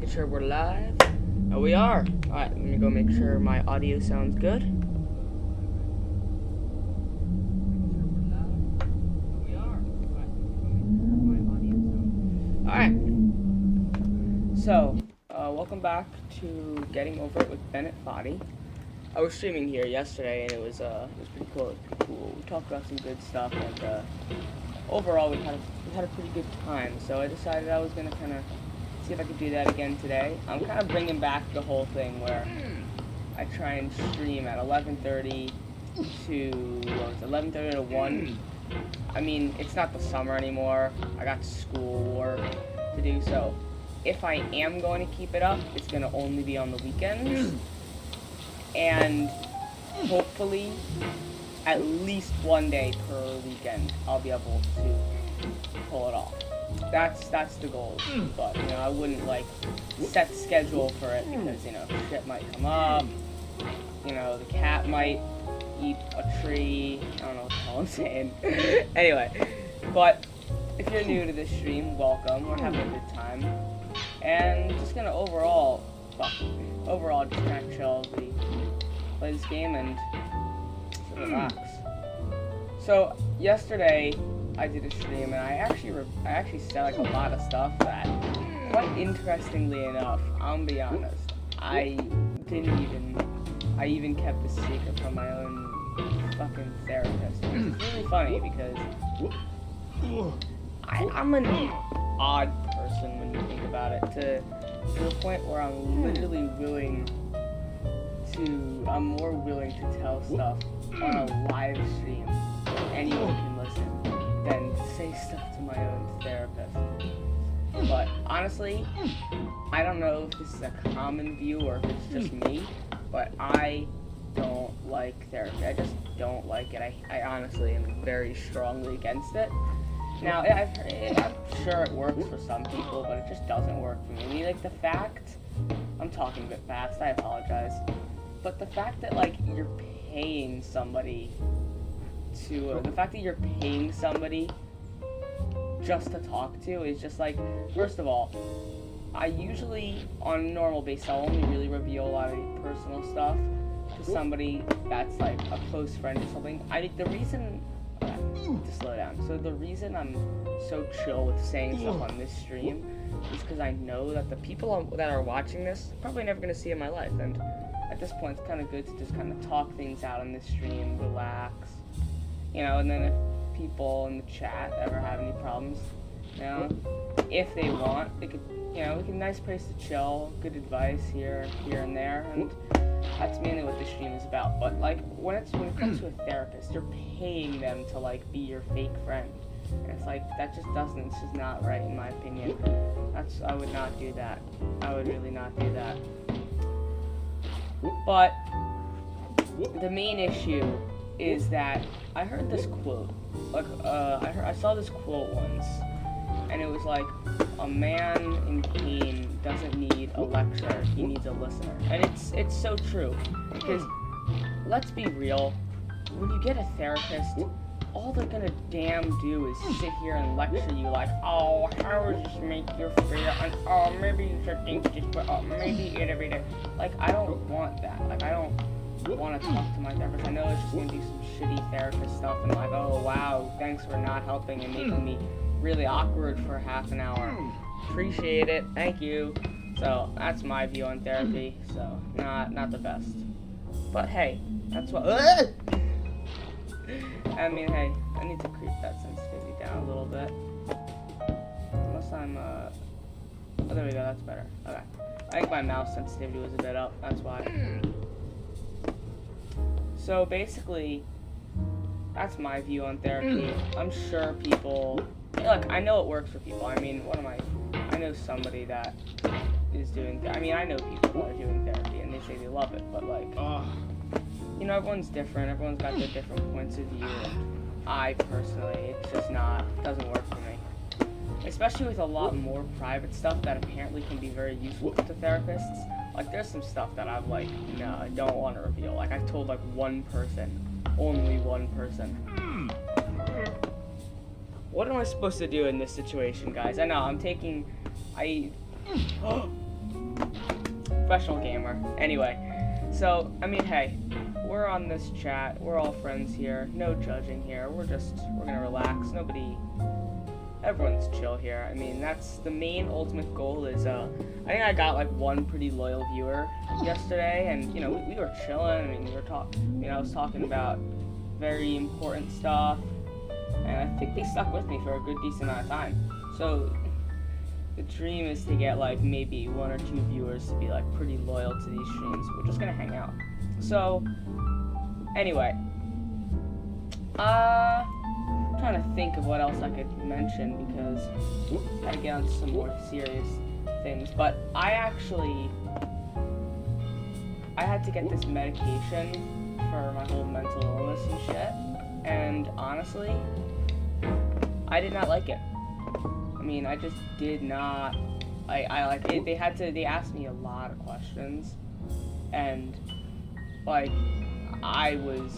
making sure we're live. Oh, we are. Alright, let me go make sure my audio sounds good. Alright. So, welcome back to Getting Over It with Bennett Foddy. I was streaming here yesterday and it was pretty cool. We talked about some good stuff and overall we had a pretty good time. So I decided I was gonna kind of see if I could do that again today. I'm kind of bringing back the whole thing where I try and stream at 11:30 to 11:30 to 1. I mean, it's not the summer anymore. I got schoolwork to do, so if I am going to keep it up, it's going to only be on the weekends. And hopefully, at least one day per weekend, I'll be able to pull it off. That's the goal. But, you know, I wouldn't, like, set the schedule for it because, you know, shit might come up. You know, the cat might eat a tree. I don't know what the hell I'm saying. Anyway, but if you're new to this stream, welcome. We're having a good time. And just gonna overall just kind of chill as we play this game and just relax. So yesterday I did a stream and I actually said like a lot of stuff that, quite interestingly enough, I'll be honest, I even kept a secret from my own fucking therapist. It's really funny because I'm an odd person when you think about it, to the point where I'm literally I'm more willing to tell stuff on a live stream where anyone can listen than to say stuff to my own therapist. But honestly, I don't know if this is a common view or if it's just me, but I don't like therapy. I just don't like it. I honestly am very strongly against it. Now, I'm sure it works for some people, but it just doesn't work for me. I mean, like, the fact, I'm talking a bit fast, I apologize, but the fact that, like, you're paying somebody just to talk to is just, like, first of all, I usually, on a normal basis, I'll only really reveal a lot of personal stuff to somebody that's, like, a close friend or something. The reason, to slow down, so the reason I'm so chill with saying stuff on this stream is because I know that the people that are watching this are probably never going to see in my life, and at this point it's kind of good to just kind of talk things out on this stream, relax, you know, and then if people in the chat ever have any problems, you know, if they want, they could, you know, we can, nice place to chill, good advice here and there, and that's mainly what this stream is about. But like when it comes to a therapist, you're paying them to like be your fake friend, and it's like it's just not right in my opinion. I would not do that. I would really not do that. But the main issue is that I heard this quote. Like I saw this quote once, and it was like, a man in pain doesn't need a lecturer, he needs a listener. And it's so true, because let's be real, when you get a therapist, all they're gonna damn do is sit here and lecture you like, oh, how does this make you feel, and oh, maybe you should think this, but oh, maybe eat every day. Like, I don't want that. Like, I don't want to talk to my therapist. I know it's just gonna do some shitty therapist stuff and like, oh wow, thanks for not helping and making me really awkward for half an hour. Appreciate it, thank you. So that's my view on therapy. So not the best. But hey, that's what. I mean, hey, I need to creep that sensitivity down a little bit. Unless I'm oh, there we go. That's better. Okay. I think my mouse sensitivity was a bit up. That's why. So basically, that's my view on therapy. I'm sure people, look, I know it works for people. I mean, I know somebody that is doing, I know people that are doing therapy and they say they love it, but like, you know, everyone's different. Everyone's got their different points of view. I personally, it's just doesn't work for me. Especially with a lot more private stuff that apparently can be very useful to therapists. Like, there's some stuff that I'm like, no, I don't want to reveal. Like, I've told, like, one person. Only one person. What am I supposed to do in this situation, guys? I know, professional gamer. Anyway, so, I mean, hey, we're on this chat. We're all friends here. No judging here. We're gonna relax. Everyone's chill here. I mean, that's the main ultimate goal is, I think I got, like, one pretty loyal viewer yesterday, and, you know, we were chilling. I mean, I was talking about very important stuff, and I think they stuck with me for a good, decent amount of time. So, the dream is to get, like, maybe 1 or 2 viewers to be, like, pretty loyal to these streams. We're just gonna hang out. So, anyway. Trying to think of what else I could mention because I gotta get on to some more serious things. But I had to get this medication for my whole mental illness and shit. And honestly, I did not like it. I mean, I just did not. I like it. They asked me a lot of questions, and like. I wanted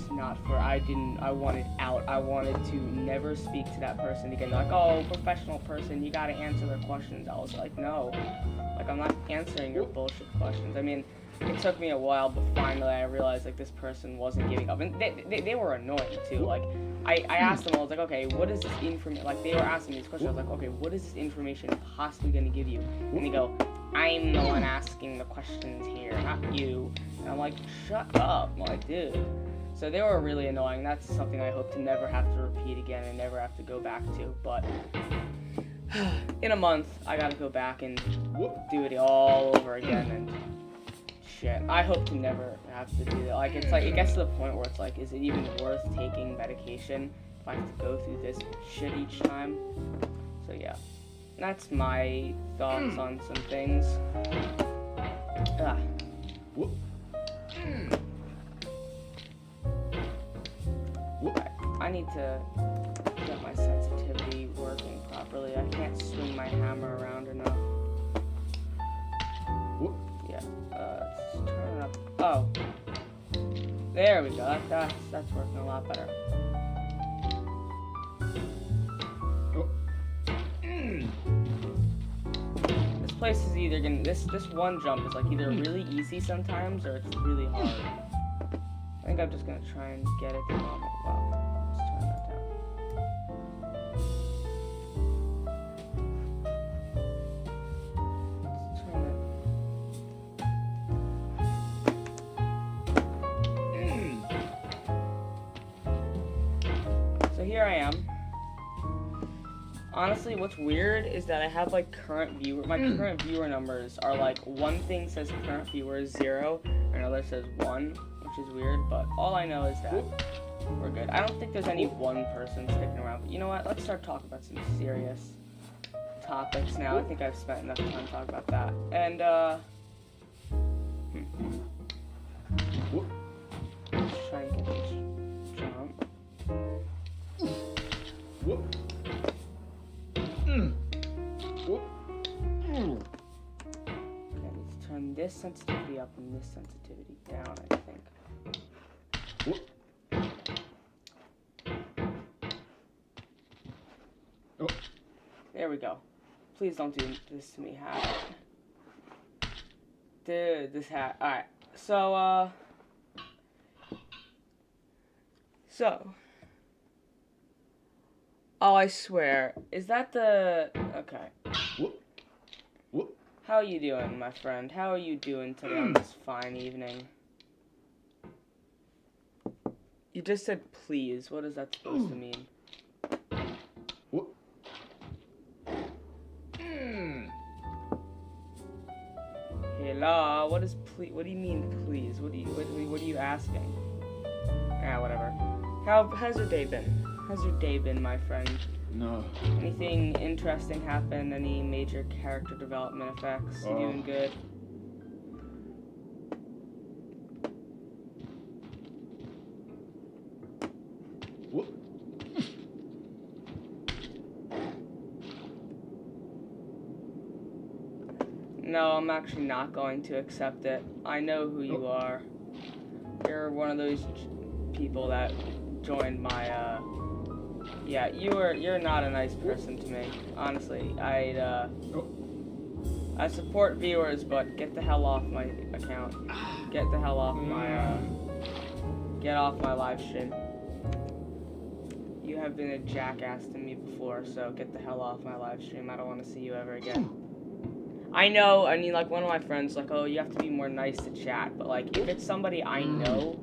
out. I wanted to never speak to that person again. They're like, oh, professional person, you gotta answer their questions. I was like, no. Like, I'm not answering your bullshit questions. I mean, it took me a while, but finally I realized, like, this person wasn't giving up. And they were annoying, too. Like, I asked them, I was like, okay, what is this information? Like, they were asking me these questions. I was like, okay, what is this information possibly gonna give you? And they go, I'm the one asking the questions here, not you. And I'm like, shut up, I'm like, dude. So they were really annoying. That's something I hope to never have to repeat again and never have to go back to. But in a month, I gotta go back and do it all over again. And shit, I hope to never have to do that. Like, it's like, it gets to the point where it's like, is it even worth taking medication if I have to go through this shit each time? So yeah, that's my thoughts on some things. I need to get my sensitivity working properly. I can't swing my hammer around enough. Yeah, let's turn it up. Oh, there we go. That's working a lot better. This place is either gonna this one jump is like either really easy sometimes or it's really hard. I think I'm just gonna try and get it to normal. Wow, let's turn that down. Let's turn it. So here I am. Honestly, what's weird is that I have like my current viewer numbers are like one thing says current viewer is 0, and another says 1, which is weird, but all I know is that we're good. I don't think there's any one person sticking around, but you know what? Let's start talking about some serious topics now. I think I've spent enough time talking about that. And, let's try and get this jump. Okay, let's turn this sensitivity up and this sensitivity down, I think. There we go. Please don't do this to me, hat. Dude, this hat. Alright, so, oh, I swear. Is that the... Okay. How are you doing, my friend? How are you doing today on this fine evening? You just said please. What is that supposed to mean? Hello? What is please? What do you mean please? What are you asking? Ah, whatever. How's your day been? How's your day been, my friend? No. Anything interesting happen? Any major character development effects? You doing good? No, I'm actually not going to accept it. I know who you are. You're one of those people that joined my, yeah, you're not a nice person to me. Honestly, I support viewers, but get the hell off my account. Get the hell off my, get off my live stream. You have been a jackass to me before, so get the hell off my live stream. I don't want to see you ever again. I know, I mean, like, one of my friends, like, oh, you have to be more nice to chat, but, like, if it's somebody I know,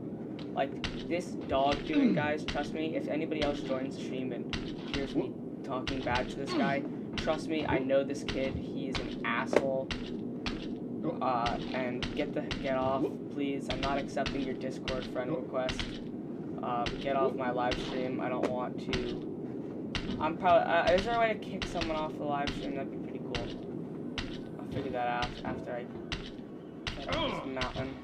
like, this dog doing, guys, trust me, if anybody else joins the stream and hears me talking bad to this guy, trust me, I know this kid, he is an asshole, and get off, please. I'm not accepting your Discord friend request. Get off my live stream. I don't want to. I'm probably. Is there a way to kick someone off the live stream? That'd be pretty cool. I'll figure that out after I get off this mountain.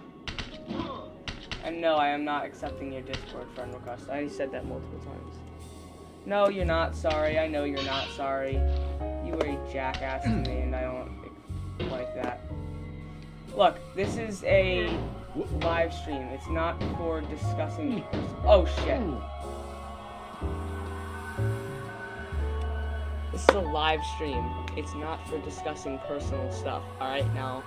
And no, I am not accepting your Discord friend request. I already said that multiple times. No, you're not sorry. I know you're not sorry. You were a jackass to me, and I don't like that. Look, this is a live stream. It's not for discussing. Oh shit. This is a live stream. It's not for discussing personal stuff. Alright, now.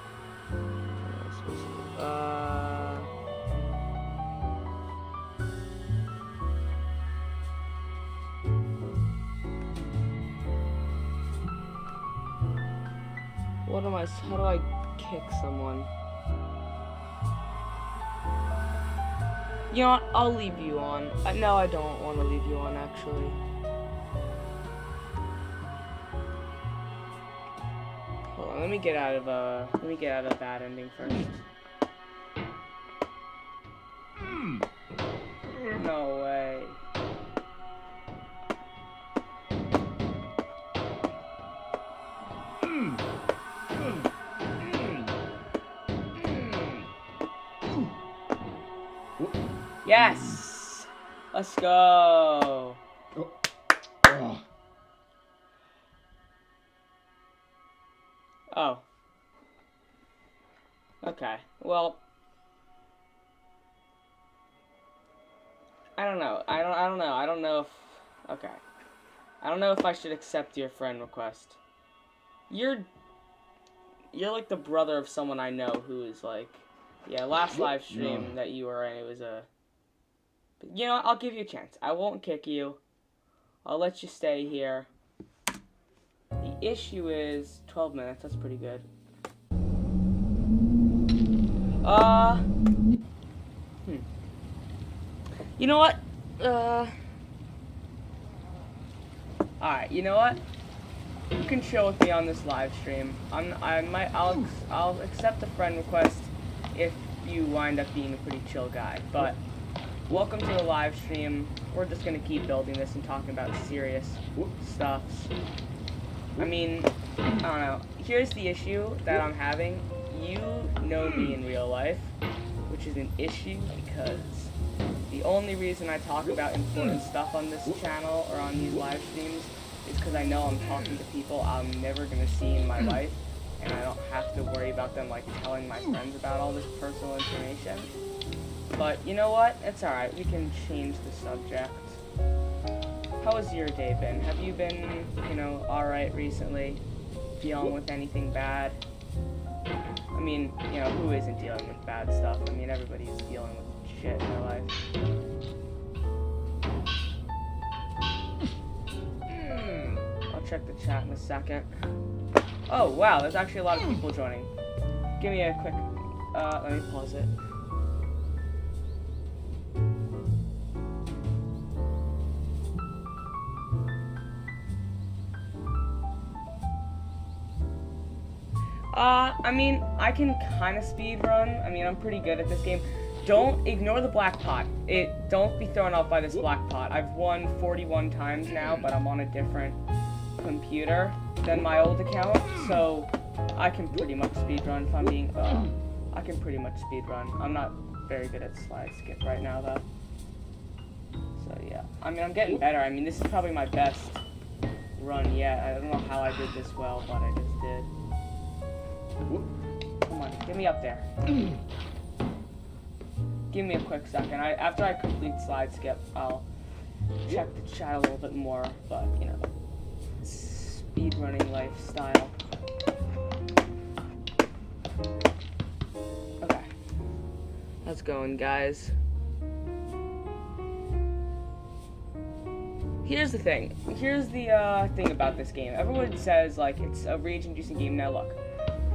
What am I? How do I kick someone? You know what? I'll leave you on. No, I don't want to leave you on, actually. Hold on, let me get out of a bad ending first. No way. Yes! Let's go! Oh. Okay. Well, I don't know. I don't know. I don't know if... Okay. I don't know if I should accept your friend request. You're like the brother of someone I know who is like... Yeah, last live stream that you were in, it was a... But, you know what? I'll give you a chance. I won't kick you. I'll let you stay here. The issue is 12 minutes. That's pretty good. You know what? Alright, you know what? You can chill with me on this live stream. I'll accept a friend request if you wind up being a pretty chill guy. But welcome to the live stream. We're just gonna keep building this and talking about serious stuff. I mean, I don't know. Here's the issue that I'm having. You know me in real life, which is an issue because the only reason I talk about important stuff on this channel or on these live streams is because I know I'm talking to people I'm never gonna see in my life, and I don't have to worry about them like telling my friends about all this personal information. But you know what? It's alright. We can change the subject. How has your day been? Have you been, you know, alright recently? Dealing with anything bad? I mean, you know, who isn't dealing with bad stuff? I mean, everybody is dealing with shit in their life. I'll check the chat in a second. Oh, wow, there's actually a lot of people joining. Give me a quick, let me pause it. I mean, I can kind of speed run. I mean, I'm pretty good at this game. Don't ignore the black pot. Don't be thrown off by this black pot. I've won 41 times now, but I'm on a different computer than my old account, so I can pretty much speed run if I'm being, I can pretty much speed run. I'm not very good at slide skip right now, though. So, yeah. I mean, I'm getting better. I mean, this is probably my best run yet. I don't know how I did this well, but I just did. Come on, get me up there. Give me a quick second. After I complete slide skip, I'll check the chat a little bit more, but, you know, speedrunning lifestyle. Okay. How's it going, guys? Here's the thing. Here's the thing about this game. Everyone says, like, it's a rage-inducing game. Now, look.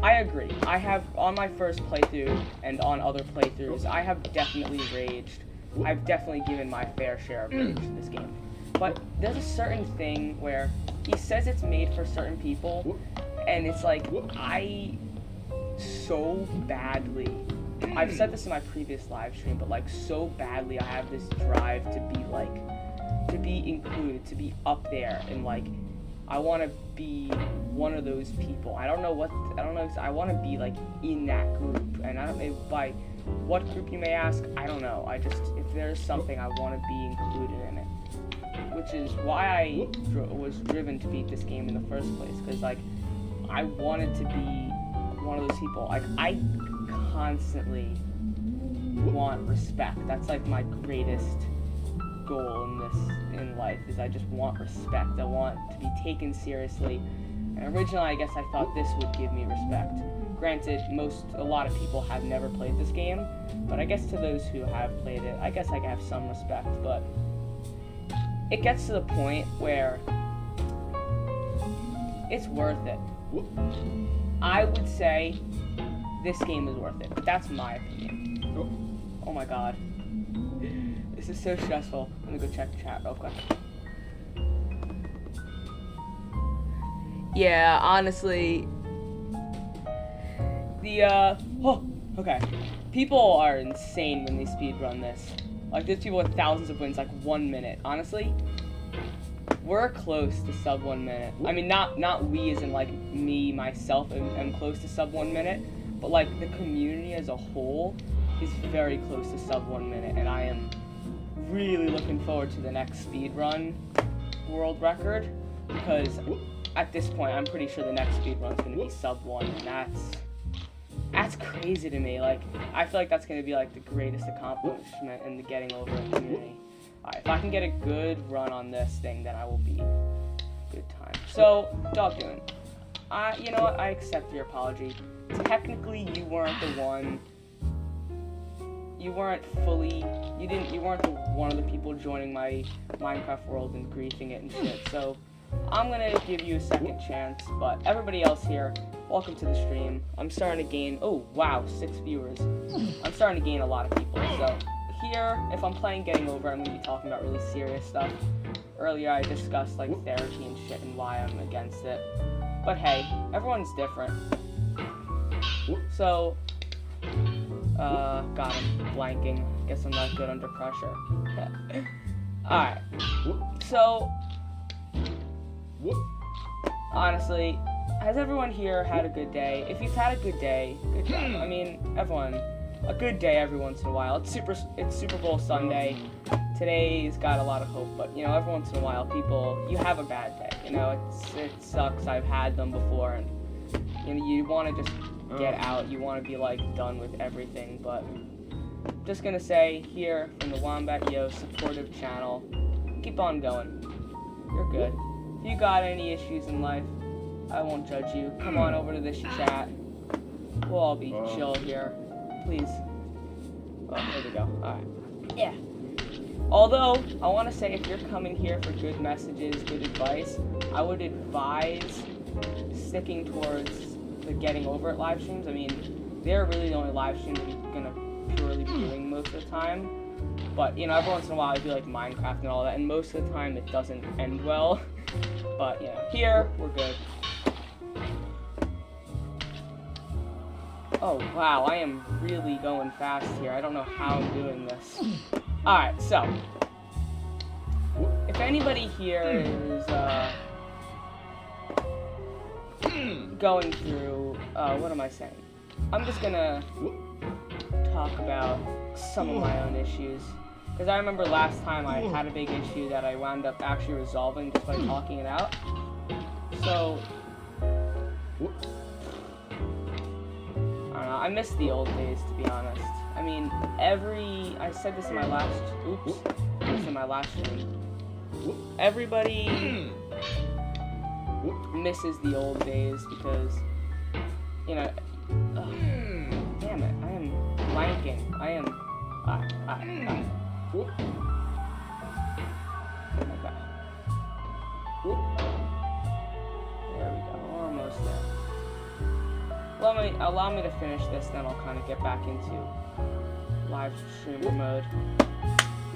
I agree. I have, on my first playthrough and on other playthroughs, I have definitely raged. I've definitely given my fair share of rage to this game. But there's a certain thing where he says it's made for certain people, and it's like, I so badly, I've said this in my previous live stream, but like so badly I have this drive to be like, to be included, to be up there, and like, I want to be one of those people. I don't know, I want to be like in that group, and I don't know by what group you may ask, I don't know. I just, if there's something, I want to be included in it. Which is why I was driven to beat this game in the first place, because like, I wanted to be one of those people. Like, I constantly want respect. That's like my greatest goal in life, is I just want respect. I want to be taken seriously. And originally, I guess I thought this would give me respect. Granted, a lot of people have never played this game, but I guess to those who have played it, I guess I can have some respect, but it gets to the point where it's worth it. I would say this game is worth it. That's my opinion. Oh my god. This is so stressful. I'm gonna go check the chat real quick. Yeah, honestly, okay. People are insane when they speedrun this. Like, there's people with thousands of wins, like 1 minute. Honestly, we're close to sub 1 minute. I mean, not we as in like me, myself, am close to sub 1 minute, but like the community as a whole is very close to sub 1 minute, and I am really looking forward to the next speedrun world record, because at this point, I'm pretty sure the next speedrun is going to be sub 1, and that's crazy to me. Like, I feel like that's going to be like the greatest accomplishment in the getting over it community. Alright, if I can get a good run on this thing, then I will be good time. So, Dog Dune, you know what? I accept your apology. Technically, you weren't the one. You weren't one of the people joining my Minecraft world and griefing it and shit. So, I'm gonna give you a second chance, but everybody else here, welcome to the stream. I'm starting to gain, oh wow, 6 viewers. I'm starting to gain a lot of people, so here, if I'm playing Getting Over, I'm gonna be talking about really serious stuff. Earlier I discussed like therapy and shit and why I'm against it. But hey, everyone's different. So, God, I'm blanking. Guess I'm not good under pressure. Alright, so, honestly, has everyone here had a good day? If you've had a good day, good job. I mean, everyone, a good day every once in a while. It's Super Bowl Sunday. Today's got a lot of hope, but you know, every once in a while, people, you have a bad day. You know, it sucks. I've had them before, and you know, you want to just get out. You want to be like done with everything, but just gonna say here from the Wombat Yo supportive channel, keep on going. You're good. If you got any issues in life, I won't judge you. Come on over to this chat. We'll all be chill here. Please. Oh, there we go. Alright. Yeah. Although, I want to say if you're coming here for good messages, good advice, I would advise sticking towards the Getting Over It live streams. I mean, they're really the only live streams I'm going to purely be doing most of the time. But, you know, every once in a while I do like Minecraft and all that, and most of the time it doesn't end well. But, you know, here, we're good. Oh, wow, I am really going fast here. I don't know how I'm doing this. Alright, so, if anybody here is, going through, what am I saying? I'm just gonna talk about some of my own issues. Because I remember last time I had a big issue that I wound up actually resolving just by talking it out. So, I don't know, I miss the old days, to be honest. I mean, I said this in my last, stream. Everybody misses the old days because, you know, flanking. I am. Whoop. Okay. There we go. We're almost there. Allow me to finish this, then I'll kind of get back into live streamer mode.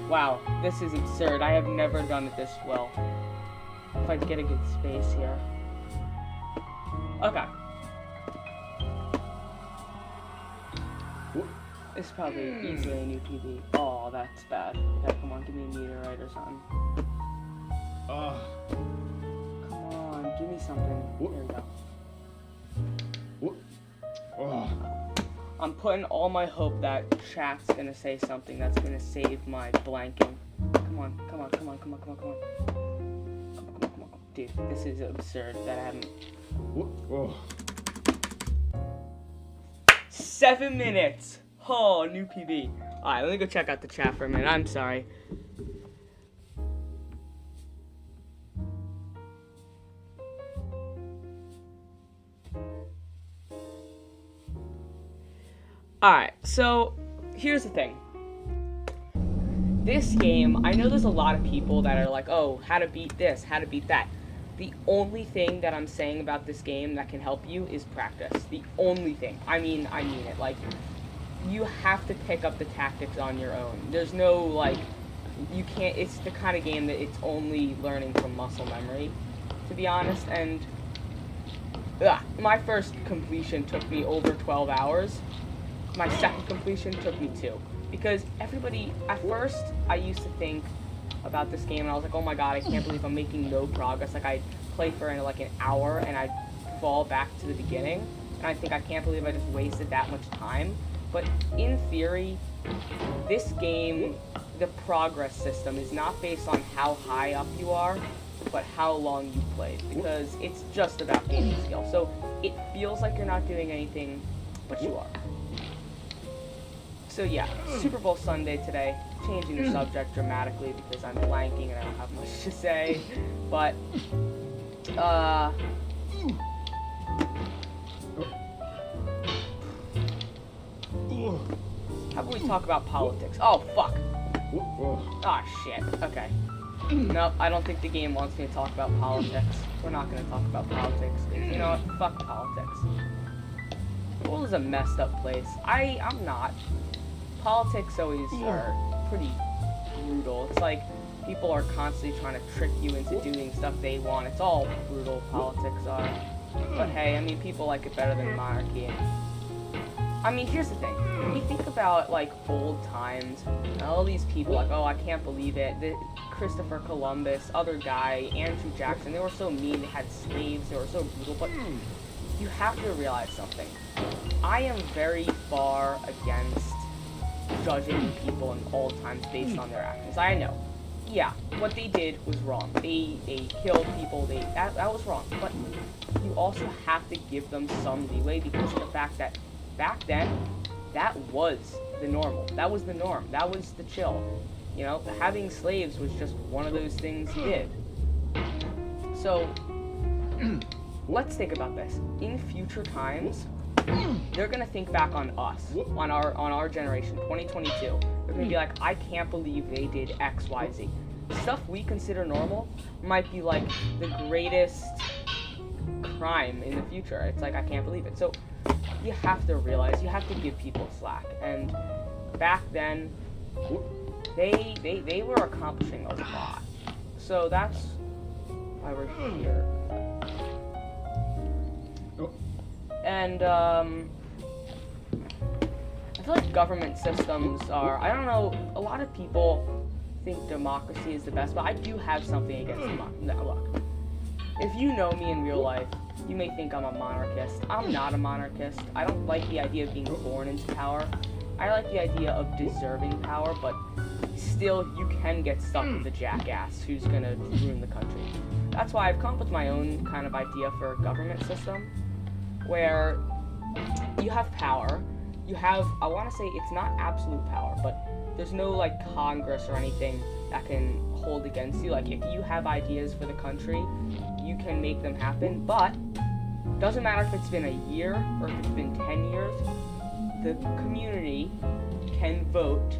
Wow, this is absurd. I have never done it this well. If I get a good space here. Okay. This is probably easily a new PB. Oh, that's bad. Okay, come on, give me a meteorite or something. Come on, give me something. There we go. I'm putting all my hope that chat's gonna say something that's gonna save my blanking. Come on. Dude, this is absurd that I haven't. 7 minutes! Oh, new PB. Alright, let me go check out the chat for a minute. I'm sorry. Alright, so here's the thing. This game, I know there's a lot of people that are like, oh, how to beat this, how to beat that. The only thing that I'm saying about this game that can help you is practice. The only thing. I mean it. Like, you have to pick up the tactics on your own. There's no, like, you can't, it's the kind of game that it's only learning from muscle memory, to be honest, and my first completion took me over 12 hours. My second completion took me 2. Because everybody, at first, I used to think about this game and I was like, oh my god, I can't believe I'm making no progress. Like, I'd play for like an hour and I'd fall back to the beginning. And I think, I can't believe I just wasted that much time. But in theory, this game, the progress system is not based on how high up you are, but how long you played. Because it's just about gaining skill. So it feels like you're not doing anything, but you are. So yeah, Super Bowl Sunday today, changing the subject dramatically because I'm blanking and I don't have much to say, but, how about we talk about politics? Oh, fuck. Oh, shit. Okay. Nope, I don't think the game wants me to talk about politics. We're not going to talk about politics. You know what? Fuck politics. The world is a messed up place. I'm not. Politics always are pretty brutal. It's like people are constantly trying to trick you into doing stuff they want. It's all brutal, politics are. But hey, I mean, people like it better than monarchy. I mean, here's the thing. When you think about, like, old times, all these people, like, oh, I can't believe it. Christopher Columbus, other guy, Andrew Jackson, they were so mean, they had slaves, they were so brutal, but you have to realize something. I am very far against judging people in old times based on their actions. I know. Yeah, what they did was wrong. They killed people, that was wrong. But you also have to give them some leeway because of the fact that back then, that was the normal. That was the norm. That was the chill. You know, having slaves was just one of those things you did. So, let's think about this. In future times, they're gonna think back on us, on our generation, 2022. They're gonna be like, I can't believe they did X, Y, Z. Stuff we consider normal might be like the greatest crime in the future. It's like, I can't believe it. So you have to realize, you have to give people slack. And back then, they were accomplishing a lot. So that's why we're here. And, I feel like government systems are, I don't know, a lot of people think democracy is the best, but I do have something against democracy. Now, look, if you know me in real life, you may think I'm a monarchist. I'm not a monarchist. I don't like the idea of being born into power. I like the idea of deserving power, but still, you can get stuck with a jackass who's gonna ruin the country. That's why I've come up with my own kind of idea for a government system, where you have power, you have, I want to say it's not absolute power, but there's no, like, Congress or anything that can hold against you. Like, if you have ideas for the country, you can make them happen, but doesn't matter if it's been a year or if it's been 10 years, the community can vote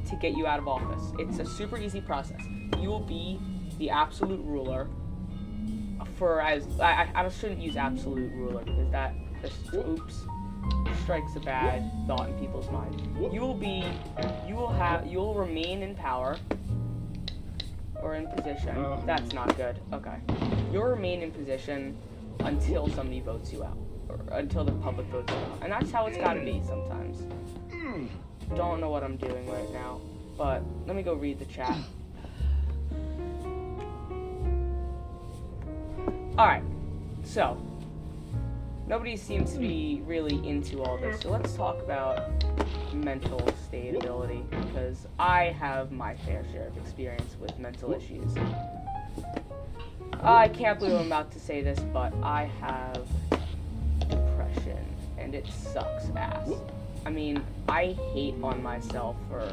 to get you out of office. It's a super easy process. You will be the absolute ruler for I shouldn't use absolute ruler because that just strikes a bad thought in people's mind. You will remain in power or in position. That's not good. Okay. You'll remain in position until somebody votes you out. Or until the public votes you out. And that's how it's gotta be sometimes. Don't know what I'm doing right now, but let me go read the chat. Alright, so nobody seems to be really into all this, so let's talk about mental stability, because I have my fair share of experience with mental issues. I can't believe I'm about to say this, but I have depression, and it sucks ass. I mean, I hate on myself for,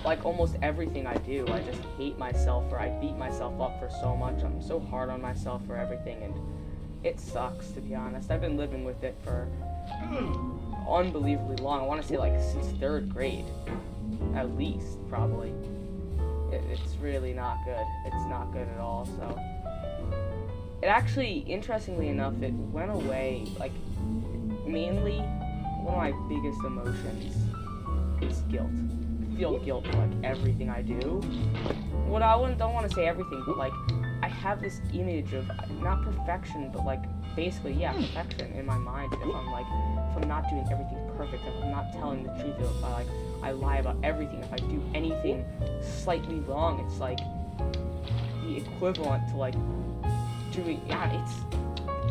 like, almost everything I do. I just hate myself, or I beat myself up for so much. I'm so hard on myself for everything, and it sucks, to be honest. I've been living with it for unbelievably long. I want to say, like, since 3rd grade, at least, probably. It's really not good. It's not good at all, so. It actually, interestingly enough, it went away, like, mainly, one of my biggest emotions is guilt. I feel guilt for, like, everything I do. Well, don't want to say everything, but, like, I have this image of, not perfection, but, like, basically, yeah, perfection in my mind. If I'm not doing everything perfect, if I'm not telling the truth, if I lie about everything, if I do anything slightly wrong, it's, like, the equivalent to, like, doing,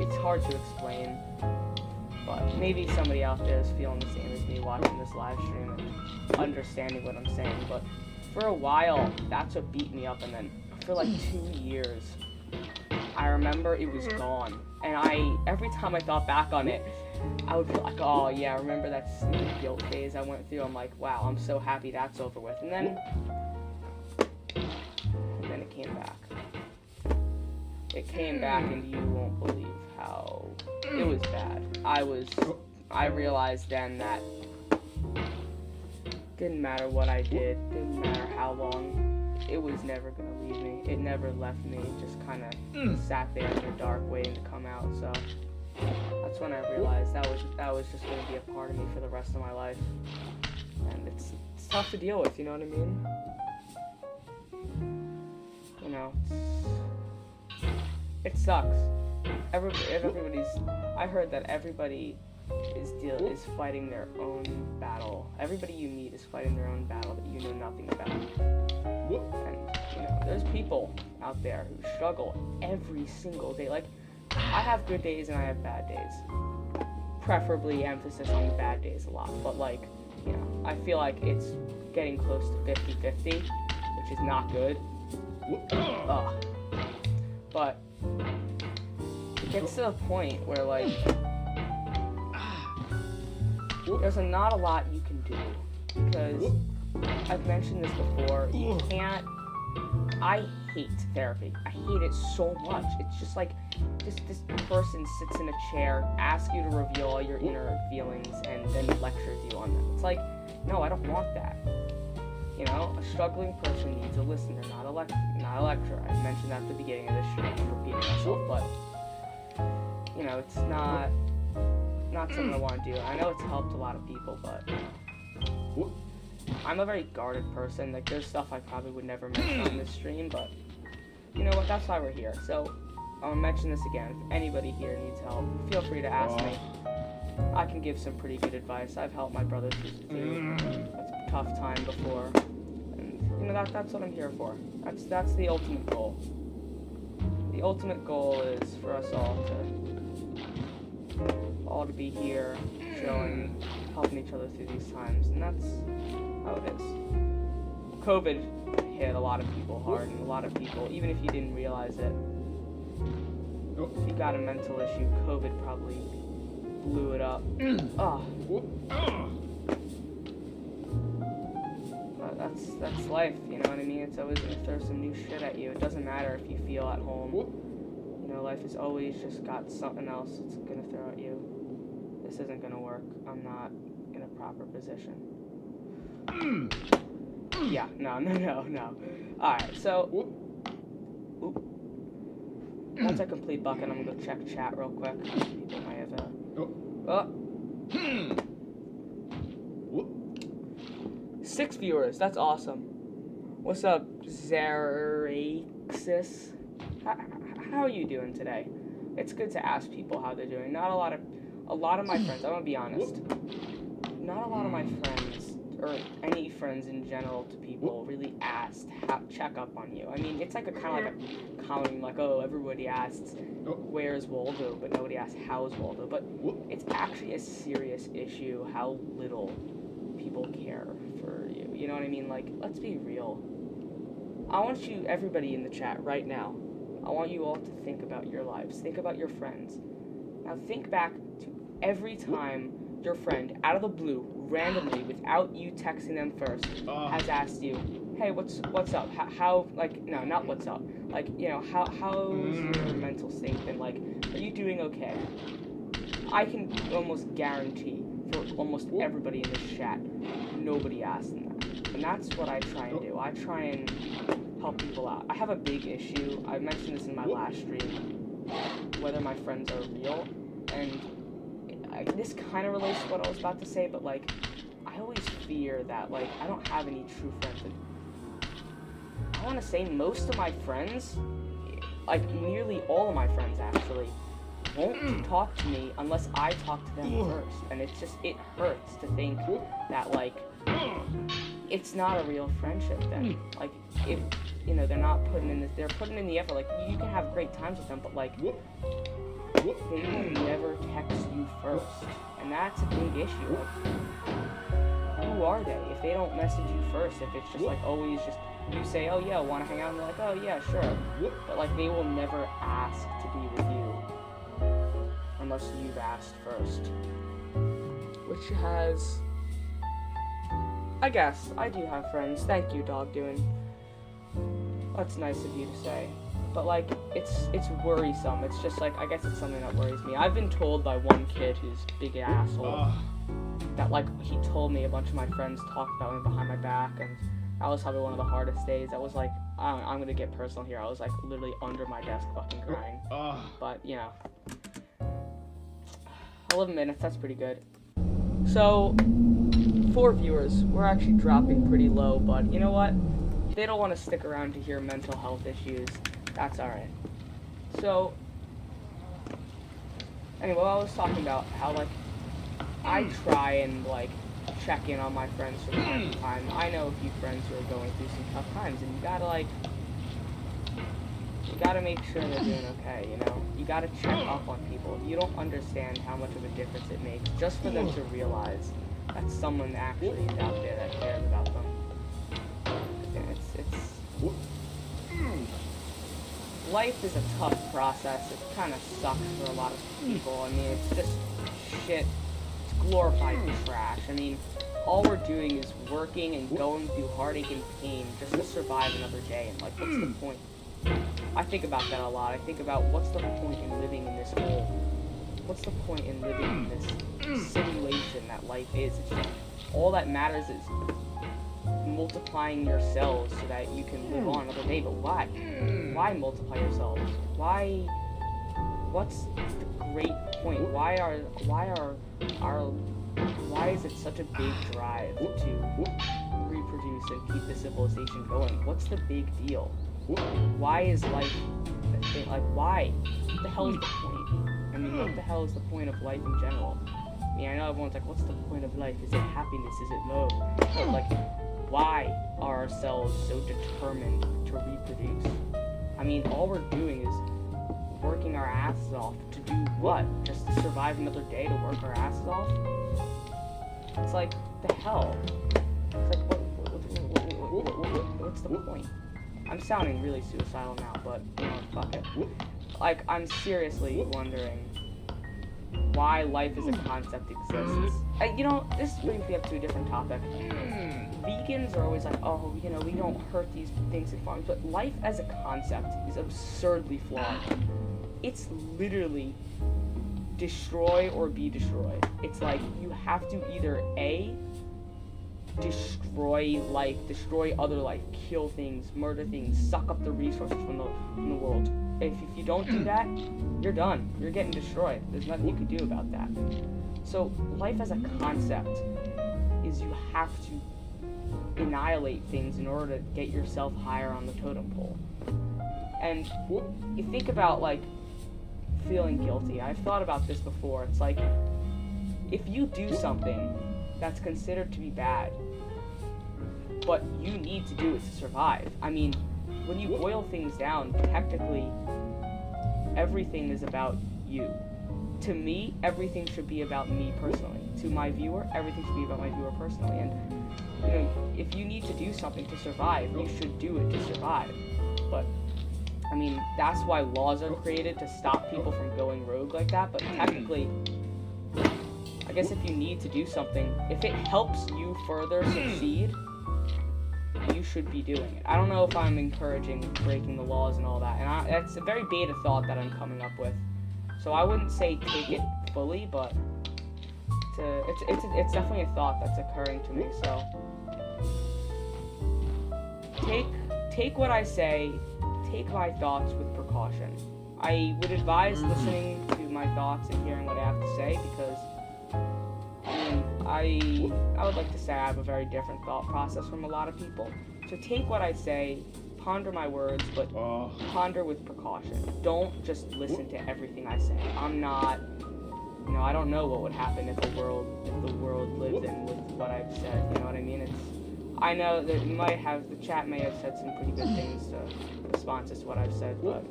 it's hard to explain. But maybe somebody out there is feeling the same as me watching this live stream and understanding what I'm saying. But for a while, that's what beat me up. And then for like 2 years, I remember it was gone. And every time I thought back on it, I would be like, oh yeah, I remember that stupid guilt phase I went through. I'm like, wow, I'm so happy that's over with. And then it came back. It came back, and you won't believe how it was bad. I realized then that didn't matter what I did, didn't matter how long, it was never gonna leave me. It never left me. It just kind of sat there in the dark waiting to come out. So that's when I realized that was just gonna be a part of me for the rest of my life. And it's tough to deal with, you know what I mean? You know, it sucks. I heard that everybody is fighting their own battle. Everybody you meet is fighting their own battle that you know nothing about. And, you know, there's people out there who struggle every single day. Like, I have good days and I have bad days. Preferably emphasis on the bad days a lot. But, like, you know, I feel like it's getting close to 50-50, which is not good. But it gets to the point where, like, there's not a lot you can do, because I've mentioned this before, you can't, I hate therapy. I hate it so much. It's just like, this person sits in a chair, asks you to reveal all your inner feelings, and then lectures you on them. It's like, no, I don't want that. You know, a struggling person needs a listener, not a lecturer. I mentioned that at the beginning of this stream. I'm repeating myself, but, you know, it's not something I want to do. I know it's helped a lot of people, but I'm a very guarded person. Like, there's stuff I probably would never mention on this stream, but you know what? That's why we're here. So I'll mention this again. If anybody here needs help, feel free to ask me. I can give some pretty good advice. I've helped my brothers through a tough time before, and you know that's what I'm here for. That's the ultimate goal. The ultimate goal is for us all to be here, showing, helping each other through these times, and that's how it is. COVID hit a lot of people hard, and a lot of people, even if you didn't realize it, if you got a mental issue, COVID probably blew it up. That's life, you know what I mean? It's always gonna throw some new shit at you. It doesn't matter if you feel at home. You know, life has always just got something else it's gonna throw at you. This isn't gonna work. I'm not in a proper position. Yeah, no. Alright, so... Oop. That's a complete bucket. I'm gonna go check chat real quick. People might have Oh. 6 viewers. That's awesome. What's up, Zeraxis? How are you doing today? It's good to ask people how they're doing. Not a lot of my friends, I'm gonna be honest. Not a lot of my friends, or any friends in general to people, really check up on you. I mean, it's like a kind of like a common, like, oh, everybody asks, where's Waldo, but nobody asks, how's Waldo? But it's actually a serious issue how little people care for you. You know what I mean? Like, let's be real. I want you, everybody in the chat right now, I want you all to think about your lives. Think about your friends. Now think back to every time your friend, out of the blue, randomly, without you texting them first, has asked you, hey, what's up? How, like, no, not what's up. Like, you know, how's your mental state? And, like, are you doing okay? I can almost guarantee for almost everybody in this chat, nobody asked them that. And that's what I try and do. I try and help people out. I have a big issue. I mentioned this in my last stream, whether my friends are real. And this kind of relates to what I was about to say, but, like, I always fear that, like, I don't have any true friends. And I want to say most of my friends, like, nearly all of my friends, actually, won't talk to me unless I talk to them first. And it's just, it hurts to think that, like, it's not a real friendship then. Like, if, you know, they're not putting in this, they're putting in the effort. Like, you can have great times with them, but, like, they will never text you first. And that's a big issue. Like, who are they? If they don't message you first, if it's just, like, always just, you say, oh, yeah, want to hang out? And they're like, oh, yeah, sure. But, like, they will never ask to be with you unless you've asked first. Which has... I guess. I do have friends. Thank you, Dog Doing. That's nice of you to say. But, like, it's worrisome. It's just, like, I guess it's something that worries me. I've been told by one kid who's a big asshole that, like, he told me a bunch of my friends talked about me behind my back, and that was probably one of the hardest days. That was, like, I'm gonna get personal here. I was, like, literally under my desk fucking crying. But, you know. 11 minutes, that's pretty good. So... 4 viewers. We're actually dropping pretty low, but you know what? They don't want to stick around to hear mental health issues. That's alright. So, anyway, I was talking about how, like, I try and, like, check in on my friends from time to time. I know a few friends who are going through some tough times, and you gotta, like, you gotta make sure they're doing okay, you know? You gotta check up on people. You don't understand how much of a difference it makes just for them to realize that someone actually is out there that cares about them. And life is a tough process. It kind of sucks for a lot of people. I mean, it's just shit. It's glorified trash. I mean, all we're doing is working and going through heartache and pain just to survive another day. And, like, what's the point? I think about that a lot. I think about what's the point in living in this hole? What's the point in living in this simulation that life is? It's just, all that matters is multiplying yourselves so that you can live on another day. But why? Why multiply yourselves? Why? What's the great point? Why is it such a big drive to reproduce and keep the civilization going? What's the big deal? Why is life a thing? Like, why? What the hell is the point? I mean, what the hell is the point of life in general? I mean, I know everyone's like, what's the point of life? Is it happiness? Is it love? But, like, why are our cells so determined to reproduce? I mean, all we're doing is working our asses off to do what? Just to survive another day to work our asses off? It's like, the hell? It's like, what's the point? I'm sounding really suicidal now, but, you know, fuck it. Like, I'm seriously wondering why life as a concept exists. You know, this brings me up to a different topic. Vegans are always like, oh, you know, we don't hurt these things in farms, but life as a concept is absurdly flawed. It's literally destroy or be destroyed. It's like you have to either A, destroy life, destroy other life, kill things, murder things, suck up the resources from the world. If you don't do that, you're done. You're getting destroyed. There's nothing you can do about that. So life as a concept is you have to annihilate things in order to get yourself higher on the totem pole. And you think about like feeling guilty. I've thought about this before. It's like if you do something that's considered to be bad, but you need to do it to survive. I mean, when you boil things down, technically, everything is about you. To me, everything should be about me personally. To my viewer, everything should be about my viewer personally. And, you know, if you need to do something to survive, you should do it to survive. But, I mean, that's why laws are created, to stop people from going rogue like that. But technically, I guess if you need to do something, if it helps you further succeed, you should be doing it. I don't know if I'm encouraging breaking the laws and all that, and that's a very beta thought that I'm coming up with. So I wouldn't say take it fully, but it's definitely a thought that's occurring to me. So take what I say, take my thoughts with precaution. I would advise listening to my thoughts and hearing what I have to say, because I would like to say I have a very different thought process from a lot of people. So take what I say, ponder my words, but ponder with precaution. Don't just listen to everything I say. I'm not, I don't know what would happen if the world lived in with what I've said. You know what I mean? I know that the chat may have said some pretty good things to responses to what I've said, but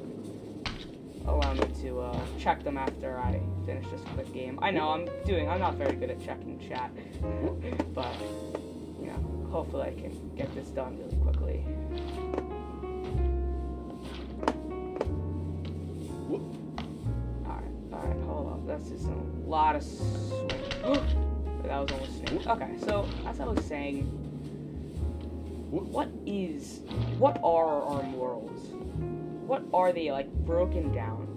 allow me to check them after I finish this quick game. I know I'm not very good at checking chat, but hopefully I can get this done really quickly. Alright, hold up. That's just a lot of swing. That was almost snake. Okay, so as I was saying, what are our morals? What are they, like, broken down?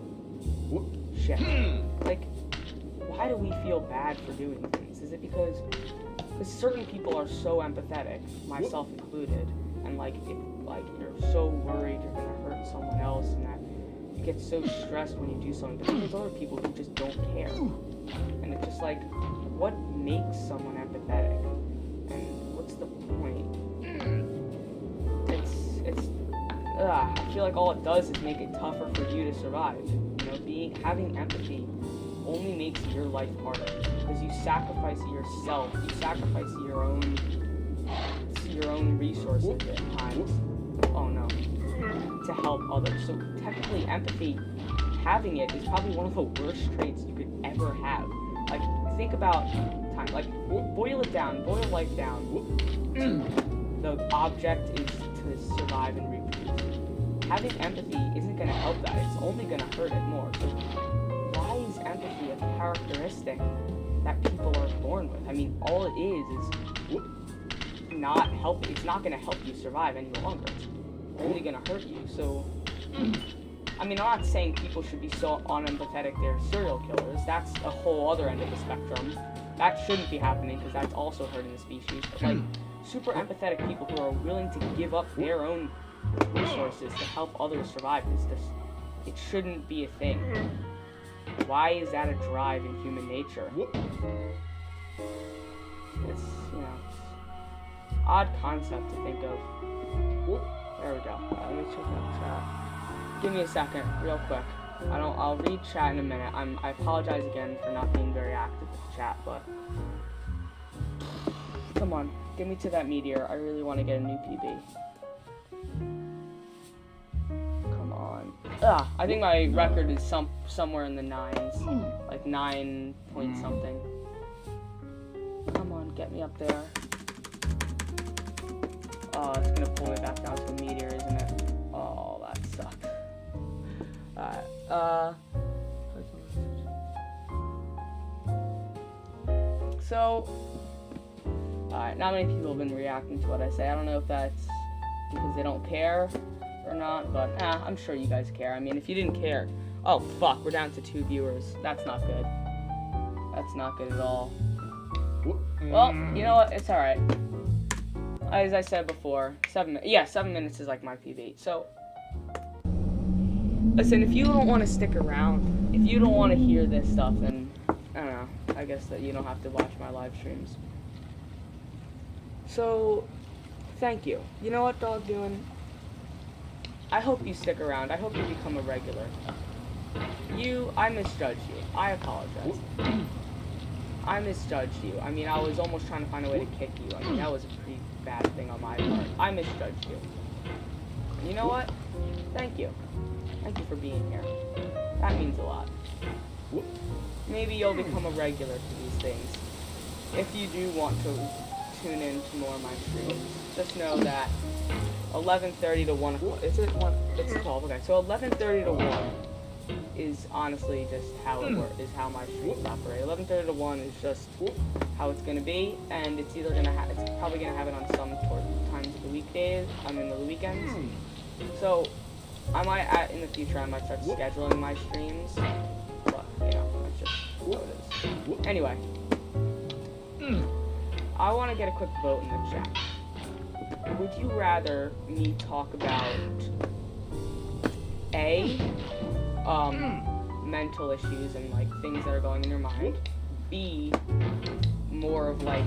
Shit. Like, why do we feel bad for doing things? Is it because certain people are so empathetic, myself included, and like, if like you're so worried you're gonna hurt someone else, and that you get so stressed when you do something, but then there's other people who just don't care. And it's just like, what makes someone empathetic? And what's the point? I feel like all it does is make it tougher for you to survive. Having empathy only makes your life harder, because you sacrifice yourself, you sacrifice your own resources at times. Oh no. To help others. So technically, empathy, having it is probably one of the worst traits you could ever have. Like, think about time. Like, boil life down. The object is to survive and reproduce. Having empathy isn't going to help that. It's only going to hurt it more. So why is empathy a characteristic that people are born with? I mean, all it is not helping. It's not going to help you survive any longer. It's only going to hurt you. So, I mean, I'm not saying people should be so unempathetic they're serial killers. That's a whole other end of the spectrum. That shouldn't be happening, because that's also hurting the species. But, like, super empathetic people who are willing to give up their own resources to help others survive it shouldn't be a thing. Why is that a drive in human nature? It's odd concept to think of. There we go. Let me check out chat. Give me a second, real quick. I'll read chat in a minute. I apologize again for not being very active with chat, but come on, get me to that meteor. I really want to get a new PB. I think my record is somewhere in the 9s, like 9 point something. Come on, get me up there. Oh, it's gonna pull me back down to a meteor, isn't it? Oh, that sucks. Alright, so, alright, not many people have been reacting to what I say. I don't know if that's because they don't care or not, but I'm sure you guys care. I mean, if you didn't care, oh fuck, we're down to 2 viewers. That's not good. That's not good at all. Well, you know what? It's alright. As I said before, 7 minutes is like my PB. So, listen, if you don't want to stick around, if you don't want to hear this stuff, then, I don't know, I guess that you don't have to watch my live streams. So, thank you. You know what, Dog Doing? I hope you stick around. I hope you become a regular. I misjudged you. I apologize. I misjudged you. I mean, I was almost trying to find a way to kick you. I mean, that was a pretty bad thing on my part. I misjudged you. And you know what? Thank you. Thank you for being here. That means a lot. Maybe you'll become a regular to these things. If you do want to tune in to more of my streams, just know that 11:30 to 1 o'clock. Is it 1? It's 12. Okay, so 11:30 to 1 is honestly just how it works. Is how my streams operate. 11:30 to 1 is just how it's gonna be, and it's either gonna it's probably gonna have it on some times of the weekdays. I mean the weekends. So I might in the future I might start scheduling my streams, but you know that's just how it is. Anyway, I want to get a quick vote in the chat. Would you rather me talk about A, mental issues and like things that are going in your mind, B, more of like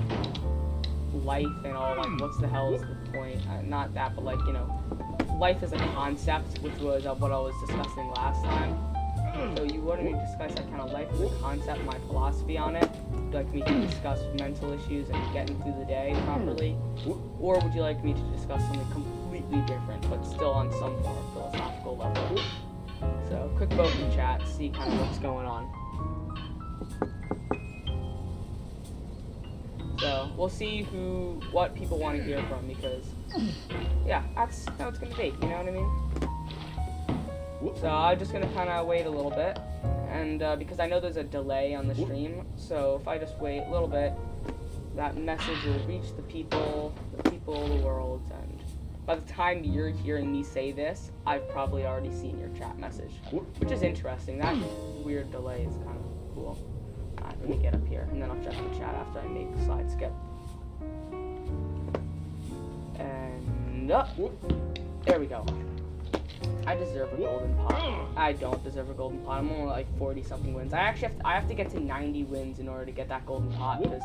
life and all, like what's the hell is the point, not that, but like, you know, life as a concept, which was what I was discussing last time. So you wanted me to discuss that kind of life as a concept, my philosophy on it. Would you like me to discuss mental issues and getting through the day properly? Or would you like me to discuss something completely different, but still on some form of philosophical level? So, quick vote in the chat, see kind of what's going on. So, we'll see what people want to hear from, because, yeah, that's how it's going to be, you know what I mean? So, I'm just going to kind of wait a little bit, and because I know there's a delay on the stream, so if I just wait a little bit, that message will reach the people of the world, and by the time you're hearing me say this, I've probably already seen your chat message, which is interesting. That weird delay is kind of cool. Alright, let me get up here, and then I'll check the chat after I make the slide skip. And there we go. I deserve a golden pot. I don't deserve a golden pot. I'm only like 40-something wins. I have to get to 90 wins in order to get that golden pot, because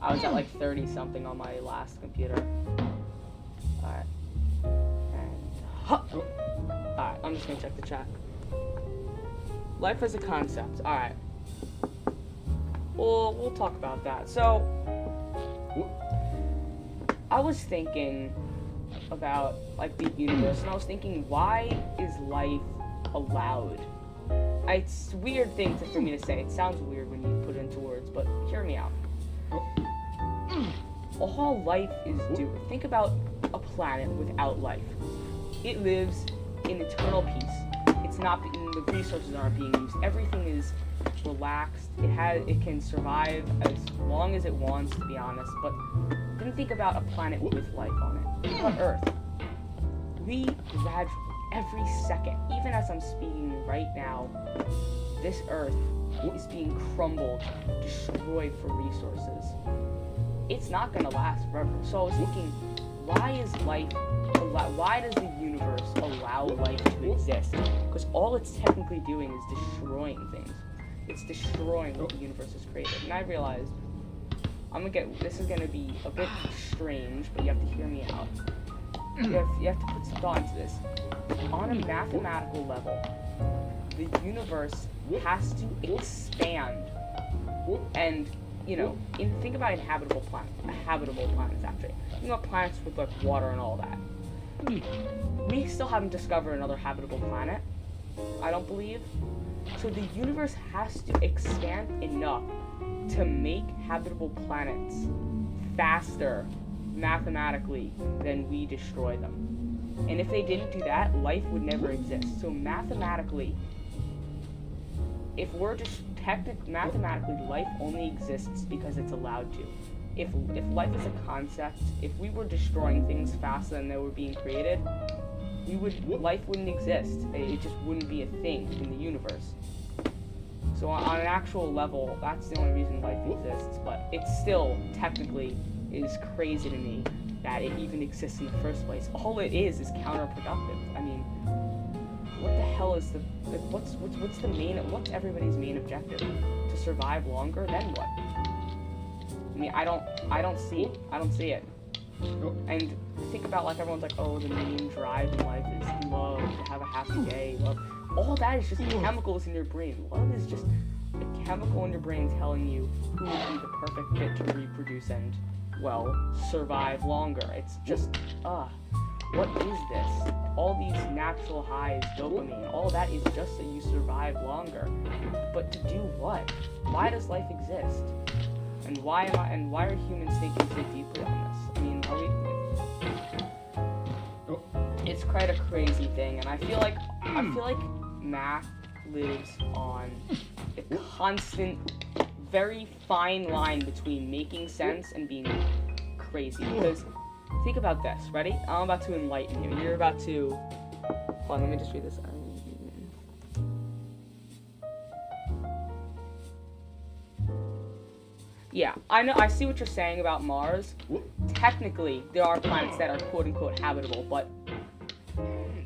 I was at like 30-something on my last computer. Alright. Alright, I'm just gonna check the chat. Life as a concept. Alright. We'll talk about that. So, I was thinking about like the universe, and I was thinking, why is life allowed? It's a weird thing for me to say. It sounds weird when you put it into words, but hear me out. All life is due. Think about a planet without life. It lives in eternal peace. It's not, the resources aren't being used. Everything is relaxed. It can survive as long as it wants, to be honest. But then think about a planet with life on it. Think about Earth. We gradually, every second, even as I'm speaking right now, this Earth is being crumbled, destroyed for resources. It's not gonna last forever. So I was thinking, why does the universe allow life to exist? Because all it's technically doing is destroying things. It's destroying what the universe has created. And I realized, this is gonna be a bit strange, but you have to hear me out. You have to put some thought into this. On a mathematical level, the universe has to expand. And, you know, think about habitable planets, actually. Think about planets with, like, water and all that. We still haven't discovered another habitable planet, I don't believe. So the universe has to expand enough to make habitable planets faster, mathematically, than we destroy them. And if they didn't do that, life would never exist. So mathematically, if we're just mathematically, life only exists because it's allowed to. If life is a concept, if we were destroying things faster than they were being created, life wouldn't exist. It just wouldn't be a thing in the universe. So on an actual level, that's the only reason life exists, but it still technically is crazy to me that it even exists in the first place. All it is counterproductive. I mean, what the hell is what's everybody's main objective? To survive longer? Then what? I mean, I don't see it. And think about, like, everyone's like, oh, the main drive in life is love, to have a happy day, love. All that is just chemicals in your brain. Love is just a chemical in your brain telling you who would be the perfect fit to reproduce and, well, survive longer. It's just, what is this? All these natural highs, dopamine, all that is just so you survive longer. But to do what? Why does life exist? And why are humans thinking so deeply on this? I mean, it's quite a crazy thing, and I feel like math lives on a constant, very fine line between making sense and being crazy. Because think about this. Ready? I'm about to enlighten you. You're about to. Hold on, let me just read this. Yeah, I know. I see what you're saying about Mars. Technically, there are planets that are quote-unquote habitable, but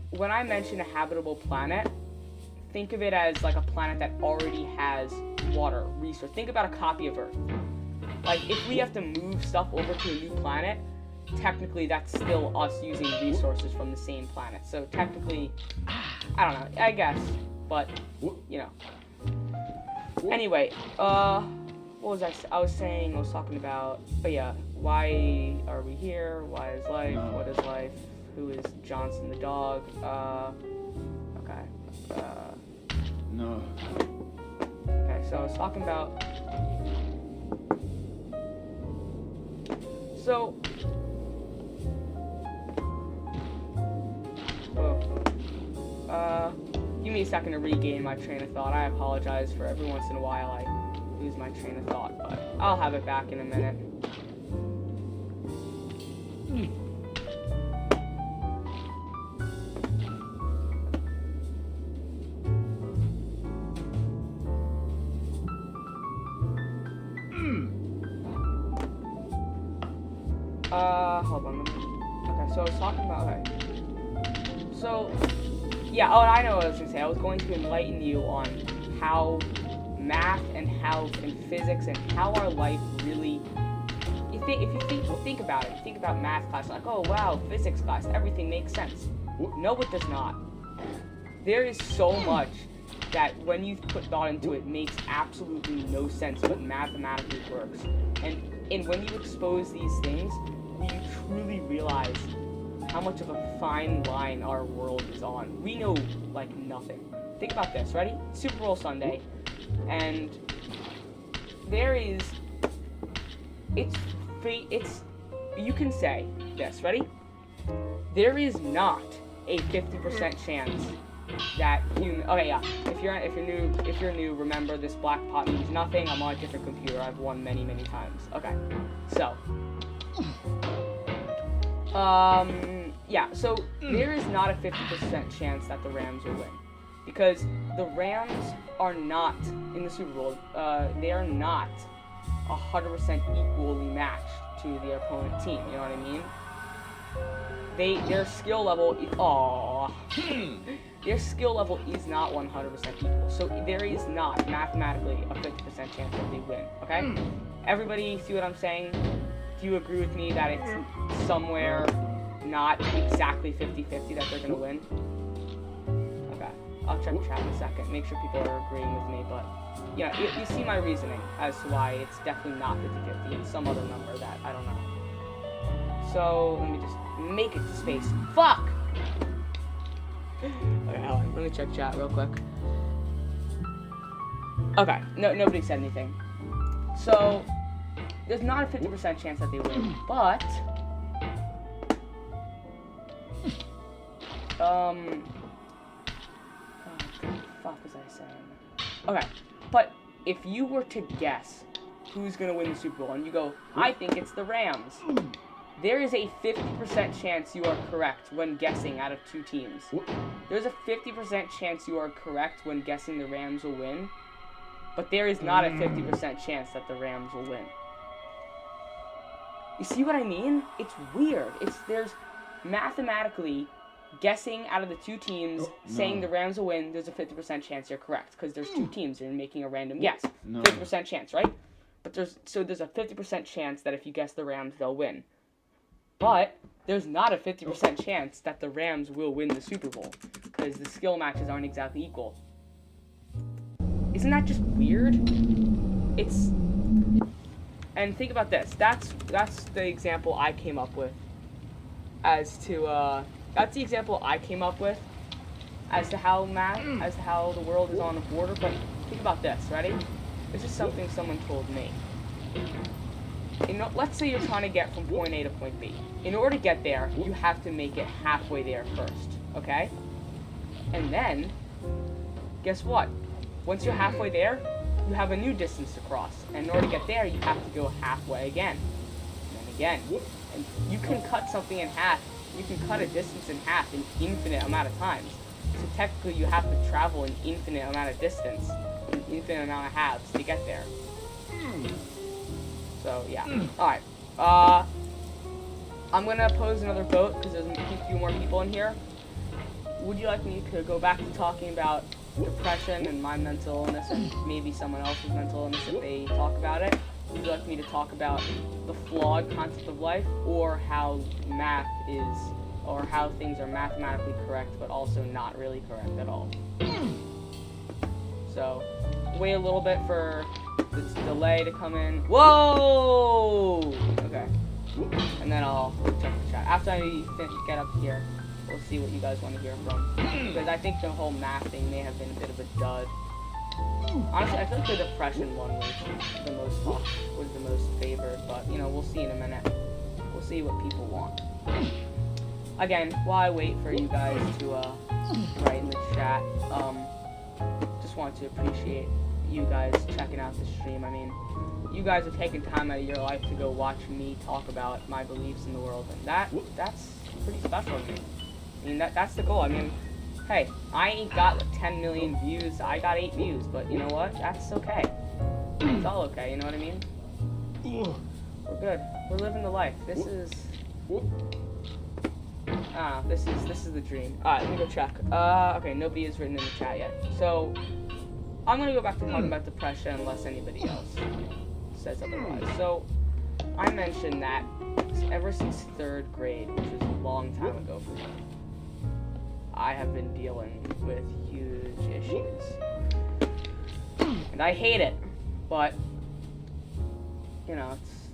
when I mention a habitable planet, think of it as like a planet that already has water, resource. Think about a copy of Earth. Like, if we have to move stuff over to a new planet, technically that's still us using resources from the same planet. So technically, I don't know, I guess, but, you know. Anyway, what was I was talking about, but yeah, why are we here? Why is life? What is life? Who is Johnson the dog? Okay. No. Okay, so I was talking about, so, give me a second to regain my train of thought. I apologize for every once in a while I lose my train of thought, but I'll have it back in a minute. Hold on. Okay, so I was talking about, okay. So, yeah, oh, and I know what I was going to say. I was going to enlighten you on how math and physics and how our life really, if you think about it, you think about math class, like, oh wow, physics class, everything makes sense. No, it does not. There is so much that when you put thought into it makes absolutely no sense, but mathematically works. And when you expose these things, you truly realize how much of a fine line our world is on. We know, like, nothing. Think about this, ready? Super Bowl Sunday, and there is, you can say this, ready? There is not a 50% chance that okay, yeah, if you're new, remember this black pot means nothing. I'm on a different computer. I've won many times. Okay, so, yeah, so there is not a 50% chance that the Rams will win, because the Rams are not in the Super Bowl. They are not 100% equally matched to their opponent team. You know what I mean? Their skill level their skill level is not 100% equal. So there is not mathematically a 50% chance that they win. Okay? Everybody see what I'm saying? Do you agree with me that it's somewhere not exactly 50-50 that they're gonna win? Okay. I'll check chat in a second. Make sure people are agreeing with me, but yeah, you see my reasoning as to why it's definitely not 50-50. It's some other number that I don't know. So let me just make it to space. Fuck! Okay, hold on. Let me check chat real quick. Okay, nobody said anything. So there's not a 50% chance that they win, but what the fuck was I saying? Okay, but if you were to guess who's gonna win the Super Bowl, and you go, I think it's the Rams, there is a 50% chance you are correct when guessing out of two teams. There's a 50% chance you are correct when guessing the Rams will win, But there is not a 50% chance that the Rams will win. You see what I mean? It's weird. There's mathematically guessing out of the two teams, saying the Rams will win, there's a 50% chance you're correct. Because there's two teams and you're making a random guess. 50% chance, right? But there's a 50% chance that if you guess the Rams, they'll win. But there's not a 50% chance that the Rams will win the Super Bowl. Because the skill matches aren't exactly equal. Isn't that just weird? And think about this. That's the example I came up with as to how the world is on a border. But think about this. Ready? This is something someone told me. Let's say you're trying to get from point A to point B. In order to get there, you have to make it halfway there first. Okay? And then, guess what? Once you're halfway there, you have a new distance to cross. And in order to get there, you have to go halfway again. And then again. And you can cut something in half. You can cut a distance in half an infinite amount of times. So technically, you have to travel an infinite amount of distance, an infinite amount of halves to get there. So, yeah. Alright. I'm going to pose another vote because there's a few more people in here. Would you like me to go back to talking about depression and my mental illness and maybe someone else's mental illness if they talk about it? Would you like me to talk about the flawed concept of life, or how math is, or how things are mathematically correct but also not really correct at all? So, wait a little bit for this delay to come in. Whoa! Okay. And then I'll check the chat. After I get up here, we'll see what you guys want to hear from. Because I think the whole math thing may have been a bit of a dud. Honestly, I feel like the depression one was the most favored, but, we'll see in a minute. We'll see what people want. Again, while I wait for you guys to write in the chat, just want to appreciate you guys checking out the stream. I mean, you guys are taking time out of your life to go watch me talk about my beliefs in the world, and that's pretty special to me. I mean, that's the goal. I mean, hey, I ain't got 10 million views. I got 8 views, but you know what? That's okay. It's all okay. You know what I mean? We're good. We're living the life. This is the dream. All right, let me go check. Okay, nobody has written in the chat yet. So I'm gonna go back to talking about depression unless anybody else says otherwise. So I mentioned that ever since 3rd grade, which was a long time ago for me, I have been dealing with huge issues. And I hate it, but,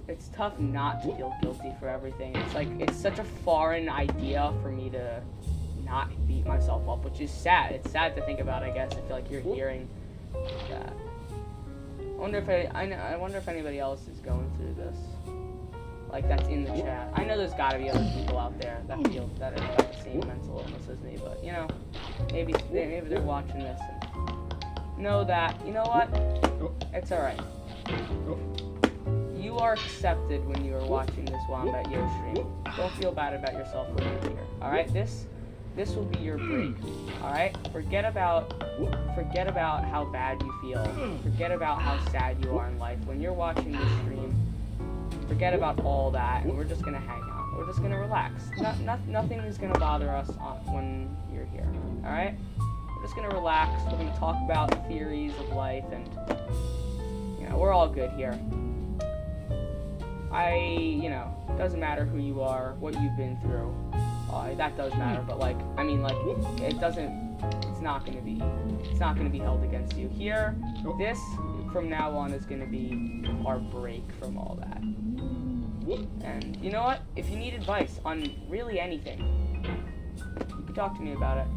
it's tough not to feel guilty for everything. It's such a foreign idea for me to not beat myself up, which is sad. It's sad to think about, I guess. I feel like you're hearing that. I wonder if anybody else is going through this. Like, that's in the chat. I know there's gotta be other people out there that have got the same mental illness as me, but, maybe they're watching this and know that, you know what? It's alright. You are accepted when you are watching this Wombat Yo stream. Don't feel bad about yourself when you're here, alright? This will be your break, alright? Forget about how bad you feel. Forget about how sad you are in life. When you're watching this stream, forget about all that, and we're just gonna hang out. We're just gonna relax. Nothing is gonna bother us when you're here, alright? We're just gonna relax. We're gonna talk about theories of life, and, we're all good here. It doesn't matter who you are, what you've been through. That does matter, but, it's not gonna be held against you. Here, this, from now on, is gonna be our break from all that. And, you know what? If you need advice on really anything, you can talk to me about it.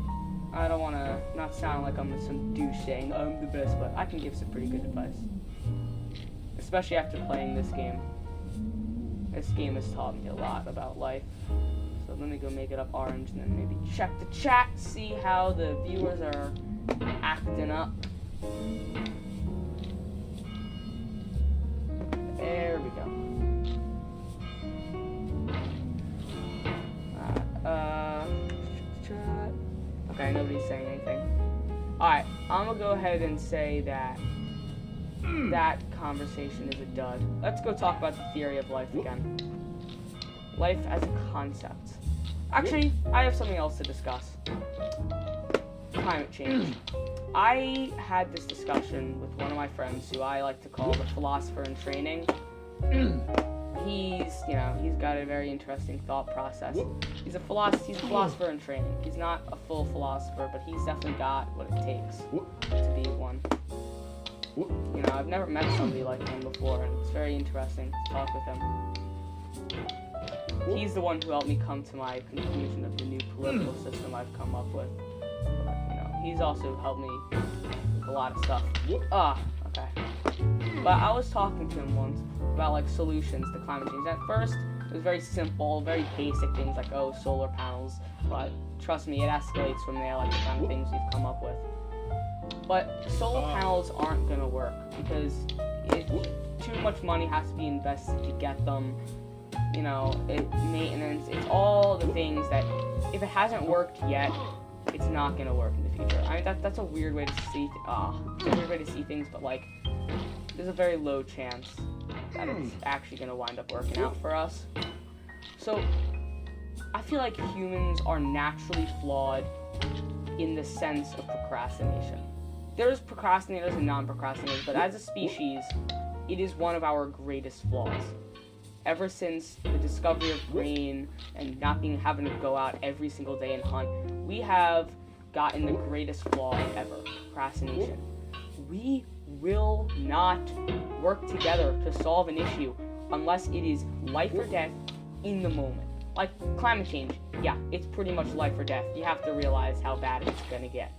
I don't want to not sound like I'm some douche saying I'm the best, but I can give some pretty good advice. Especially after playing this game. This game has taught me a lot about life. So let me go make it up orange and then maybe check the chat, see how the viewers are acting up. There we go. Okay, nobody's saying anything. Alright, I'm gonna go ahead and say that that conversation is a dud. Let's go talk about the theory of life again. Life as a concept. Actually, I have something else to discuss. Climate change. I had this discussion with one of my friends who I like to call the philosopher in training. He's got a very interesting thought process. He's a philosopher in training. He's not a full philosopher, but he's definitely got what it takes to be one. You know, I've never met somebody like him before, and it's very interesting to talk with him. He's the one who helped me come to my conclusion of the new political system I've come up with. But, you know, he's also helped me with a lot of stuff. Okay. But I was talking to him once about, like, solutions to climate change. At first, it was very simple, very basic things like, oh, solar panels. But trust me, it escalates from there, like the kind of things we've come up with. But solar panels aren't going to work because too much money has to be invested to get them. You know, maintenance, it's all the things that, if it hasn't worked yet, it's not going to work in the future. I mean, that's a weird way to see, it's a weird way to see things, but, like, there's a very low chance that it's actually going to wind up working out for us. So, I feel like humans are naturally flawed in the sense of procrastination. There's procrastinators and non-procrastinators, but as a species, it is one of our greatest flaws. Ever since the discovery of grain and not having to go out every single day and hunt, we have gotten the greatest flaw ever, procrastination. We will not work together to solve an issue unless it is life or death in the moment. Like climate change, yeah, it's pretty much life or death. You have to realize how bad it's gonna get.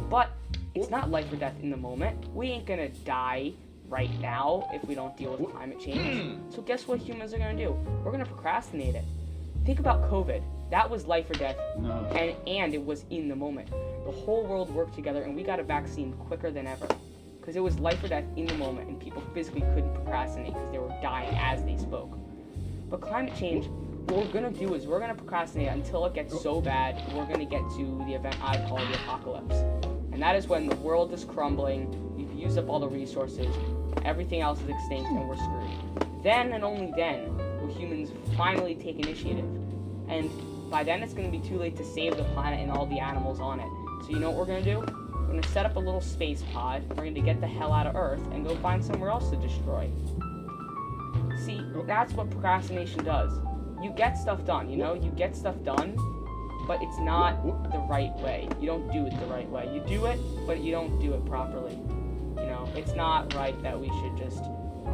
But it's not life or death in the moment. We ain't gonna die right now if we don't deal with climate change. So guess what humans are going to do? We're going to procrastinate it. Think about COVID. That was life or death, and it was in the moment. The whole world worked together, and we got a vaccine quicker than ever because it was life or death in the moment, and people physically couldn't procrastinate because they were dying as they spoke. But climate change, what we're going to do is we're going to procrastinate until it gets so bad, we're going to get to the event I call the apocalypse. And that is when the world is crumbling, we've used up all the resources, everything else is extinct, and we're screwed. Then and only then will humans finally take initiative. And by then it's going to be too late to save the planet and all the animals on it. So you know what we're going to do? We're going to set up a little space pod, we're going to get the hell out of Earth, and go find somewhere else to destroy. See, that's what procrastination does. You get stuff done, you know? You get stuff done, but it's not the right way. You don't do it the right way. You do it, but you don't do it properly. You know, it's not right that we should just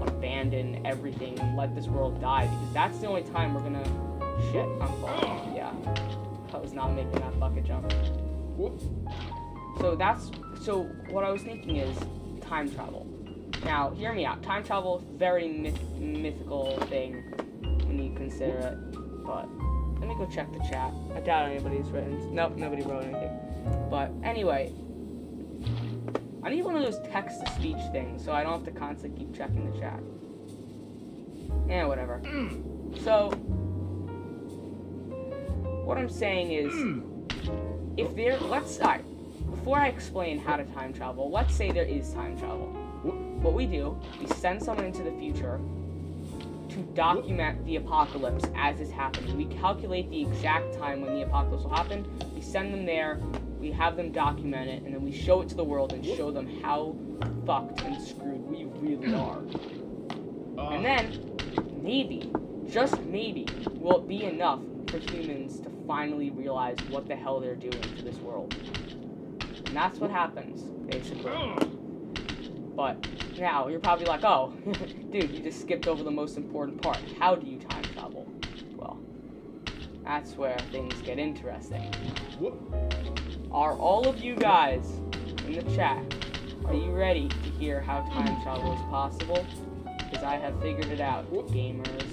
abandon everything and let this world die, because that's the only time we're gonna... Shit, I'm falling. Yeah. I was not making that bucket jump. So what I was thinking is time travel. Now, hear me out. Time travel, very mythical thing when you consider it, but let me go check the chat. I doubt anybody's written. Nope, nobody wrote anything. But anyway, I need one of those text-to-speech things so I don't have to constantly keep checking the chat. Yeah, whatever. So, what I'm saying is, alright, before I explain how to time travel, let's say there is time travel. What we do, we send someone into the future to document the apocalypse as it's happening. We calculate the exact time when the apocalypse will happen, we send them there, we have them document it, and then we show it to the world and show them how fucked and screwed we really are. And then, maybe, just maybe, will it be enough for humans to finally realize what the hell they're doing to this world. And that's what happens, basically. But now, you're probably like, oh, dude, you just skipped over the most important part. How do you time travel? Well, that's where things get interesting. Are all of you guys in the chat, are you ready to hear how time travel is possible? Because I have figured it out, gamers.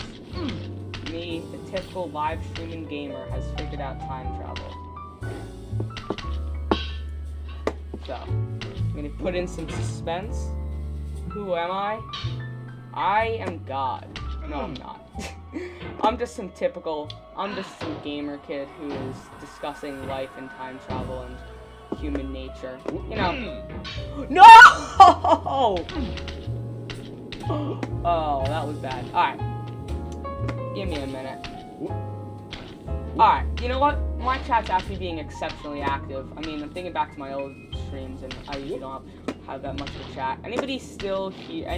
Me, the typical live streaming gamer, has figured out time travel. So, I'm gonna put in some suspense. Who am I? I am God. No, I'm not. I'm just some gamer kid who is discussing life and time travel and human nature. You know. No! Oh, that was bad. Alright. Give me a minute. Alright, you know what? My chat's actually being exceptionally active. I mean, I'm thinking back to my old streams, and I usually don't have that much of a chat. Anybody still here?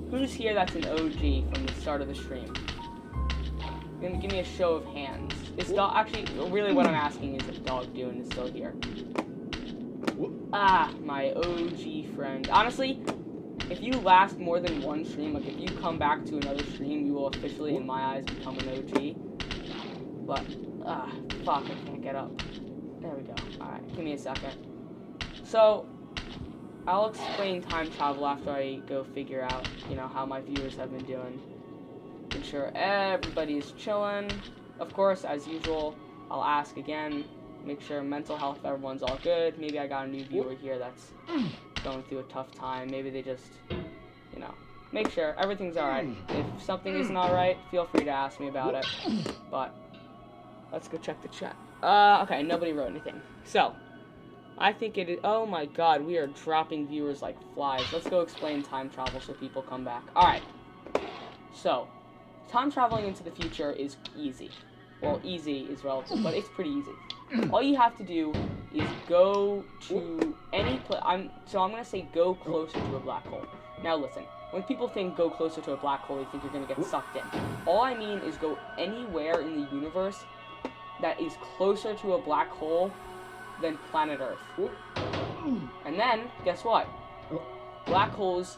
Who's here that's an OG from the start of the stream? Give me a show of hands. Is dog actually? Really, what I'm asking is if Dog Dune is still here. Ah, my OG friend. Honestly, if you last more than one stream, like if you come back to another stream, you will officially, in my eyes, become an OG. But, fuck, I can't get up. There we go. Alright, give me a second. So, I'll explain time travel after I go figure out, you know, how my viewers have been doing. Make sure everybody's chilling. Of course, as usual, I'll ask again. Make sure mental health, everyone's all good. Maybe I got a new viewer here that's going through a tough time. Maybe they just, you know, make sure everything's alright. If something isn't alright, feel free to ask me about it. But, let's go check the chat. Okay, nobody wrote anything. So, I think it is, oh my god, we are dropping viewers like flies. Let's go explain time travel so people come back. Alright, so, time traveling into the future is easy. Well, easy is relative, but it's pretty easy. All you have to do is go to any place. So I'm going to say go closer to a black hole. Now listen, when people think go closer to a black hole, they think you're going to get sucked in. All I mean is go anywhere in the universe that is closer to a black hole than planet Earth. And then, guess what? Black holes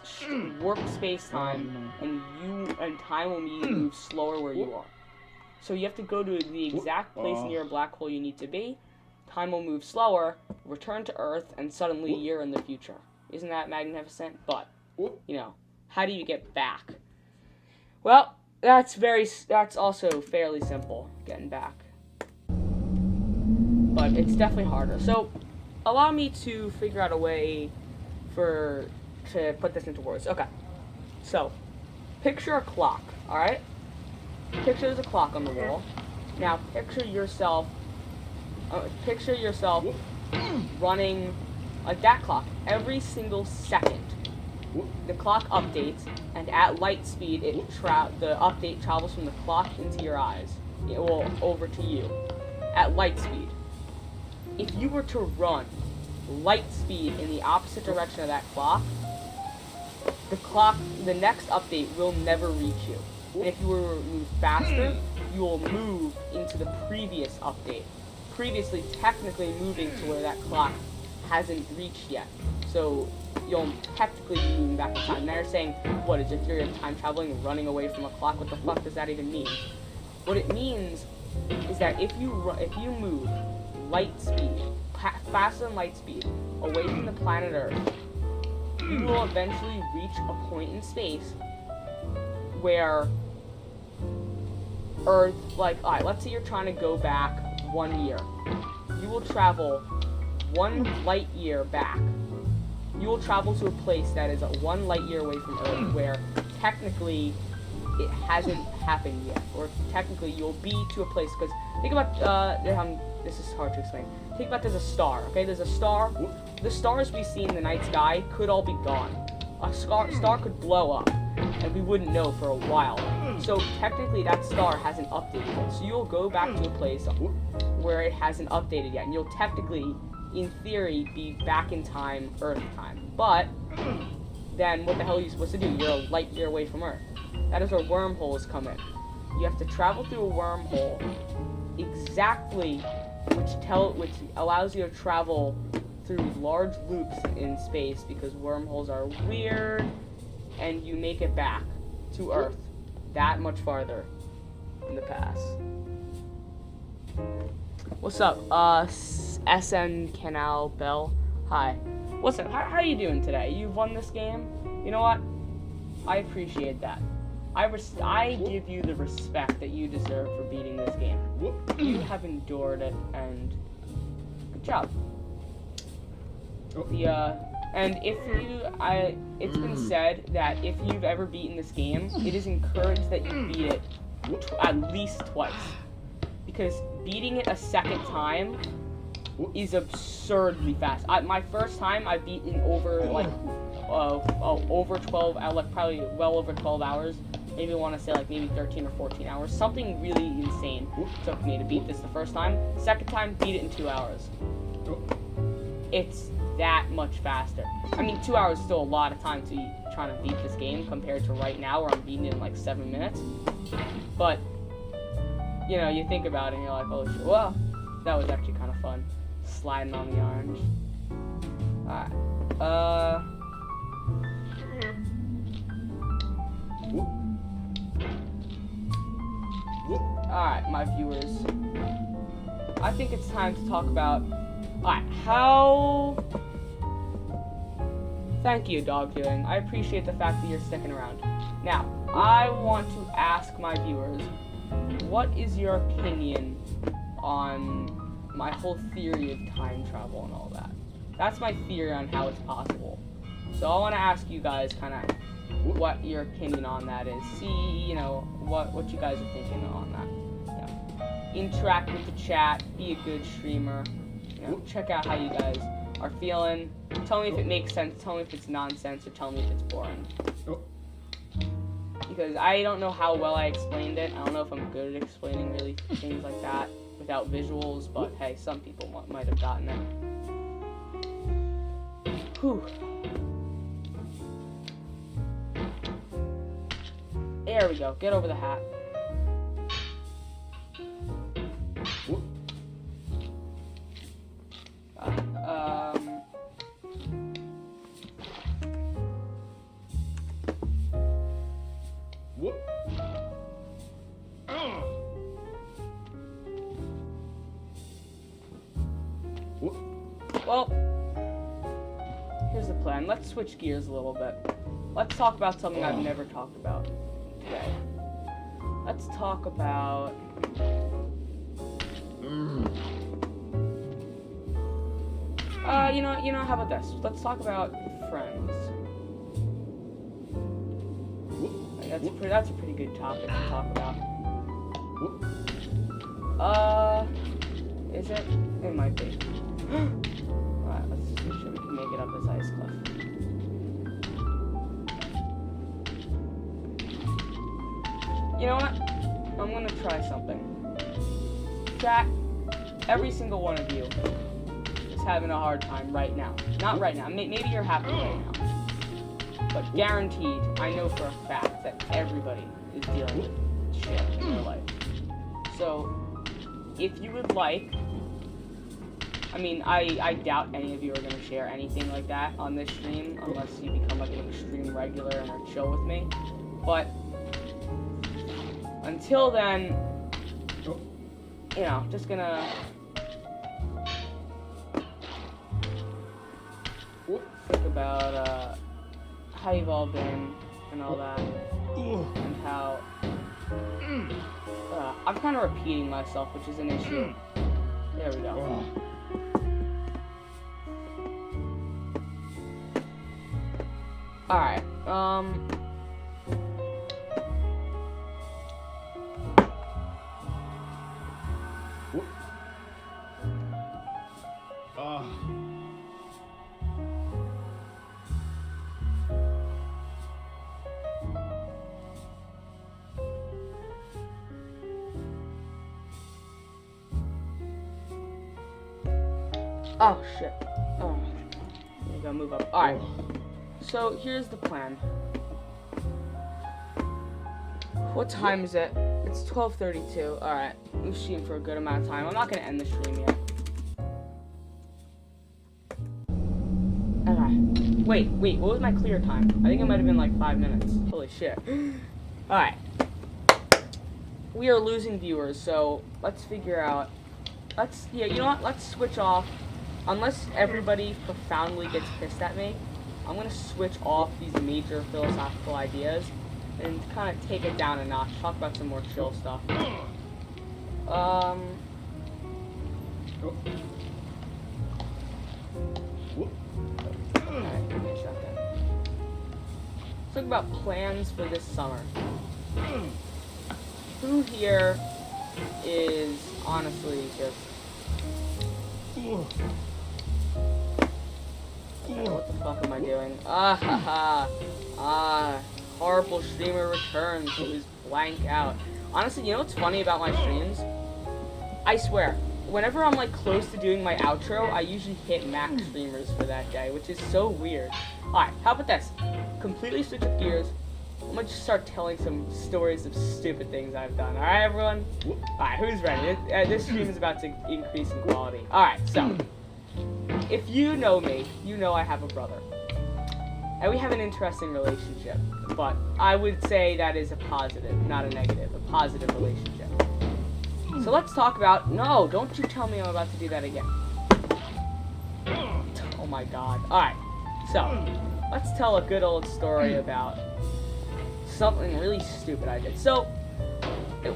warp space-time, and time will move slower where you are. So you have to go to the exact place near a black hole you need to be. Time will move slower, return to Earth, and suddenly you're in the future. Isn't that magnificent? But, you know, how do you get back? Well, that's also fairly simple, getting back. But it's definitely harder. So, allow me to figure out a way to put this into words. Okay. So, picture a clock, alright? Picture there's a clock on the wall. Now, picture yourself running like that clock every single second. The clock updates, and at light speed, the update travels from the clock into your eyes. It will over to you at light speed. If you were to run light speed in the opposite direction of that clock, the next update will never reach you. And if you were to move faster, you will move into the previous update. Previously, technically moving to where that clock hasn't reached yet. So, you'll technically be moving back in time. Now you're saying, what is if you're time traveling and running away from a clock? What the fuck does that even mean? What it means is that if you move light speed, faster than light speed, away from the planet Earth, you will eventually reach a point in space where Earth, like, alright, let's say you're trying to go back 1 year. You will travel 1 light year back. You will travel to a place that is 1 light year away from Earth, where technically it hasn't happened yet, or technically you'll be to a place, because think about, this is hard to explain. Think about there's a star, okay? There's a star. The stars we see in the night sky could all be gone. A star could blow up, and we wouldn't know for a while. So technically that star hasn't updated yet. So you'll go back to a place where it hasn't updated yet, and you'll technically, in theory, be back in time, Earth time. But then what the hell are you supposed to do? You're a light year away from Earth. That is where wormholes come in. You have to travel through a wormhole exactly, which allows you to travel through large loops in space, because wormholes are weird, and you make it back to Earth that much farther in the past. What's up, SN Canal Bell? Hi. What's up? How are you doing today? You've won this game? You know what? I appreciate that. I give you the respect that you deserve for beating this game. You have endured it, and good job. And it's been said that if you've ever beaten this game, it is encouraged that you beat it at least twice. Because beating it a second time is absurdly fast. My first time I've beaten over like over 12, like probably well over 12 hours. Maybe I want to say like maybe 13 or 14 hours. Something really insane took me to beat this the first time. Second time, beat it in 2 hours. It's that much faster. I mean, 2 hours is still a lot of time to be trying to beat this game compared to right now where I'm beating it in like 7 minutes. But, you know, you think about it and you're like, oh shit, well, that was actually kind of fun. Sliding on the orange. Alright. Alright, my viewers. I think it's time to talk about... Alright, how... Thank you, Dog Viewing. I appreciate the fact that you're sticking around. Now, I want to ask my viewers, what is your opinion on my whole theory of time travel and all that? That's my theory on how it's possible. So I want to ask you guys kind of what your opinion on that is. See, you know, what you guys are thinking on that. Interact with the chat, be a good streamer, you know, check out how you guys are feeling. Tell me if it makes sense, tell me if it's nonsense, or tell me if it's boring. Because I don't know how well I explained it. I don't know if I'm good at explaining really things like that without visuals, but hey, some people might have gotten it. Whew. There we go, get over the hat. Well, here's the plan. Let's switch gears a little bit. Let's talk about something I've never talked about today. Let's talk about... You know, how about this? Let's talk about Friends. That's a pretty good topic to talk about. Is it? It might be. Alright, let's just make sure we can make it up this ice cliff. You know what? I'm gonna try something. Chat, every single one of you is having a hard time right now. Not right now. Maybe you're happy right now. But guaranteed, I know for a fact that everybody is dealing with shit in their life. So, if you would like... I mean, I doubt any of you are going to share anything like that on this stream, unless you become like an extreme regular and are chill with me. But, until then, you know, just gonna think about, how you've all been, and all that, and how, I'm kind of repeating myself, which is an issue. There we go. Alright, oh shit. Oh, I gotta move up. Alright. So here's the plan. What time is it? It's 12:32. Alright. We've streamed for a good amount of time. I'm not gonna end the stream yet. Okay. Wait, what was my clear time? I think it might have been like 5 minutes. Holy shit. Alright. We are losing viewers, so let's figure out. Yeah, you know what? Let's switch off. Unless everybody profoundly gets pissed at me, I'm gonna switch off these major philosophical ideas and kind of take it down a notch. Talk about some more chill stuff. Alright, give me a second. Let's talk about plans for this summer. Who here is honestly just What the fuck am I doing? Horrible streamer returns to his blank out. Honestly, you know what's funny about my streams? I swear, whenever I'm like close to doing my outro, I usually hit max streamers for that day, which is so weird. Alright, how about this? Completely switch up gears. I'm gonna just start telling some stories of stupid things I've done. Alright, everyone? Alright, who's ready? This stream is about to increase in quality. Alright, so, if you know me, you know I have a brother. And we have an interesting relationship, but I would say that is a positive, not a negative, a positive relationship. So let's talk about, no, don't you tell me I'm about to do that again. Oh my god. Alright, so, let's tell a good old story about something really stupid I did. So,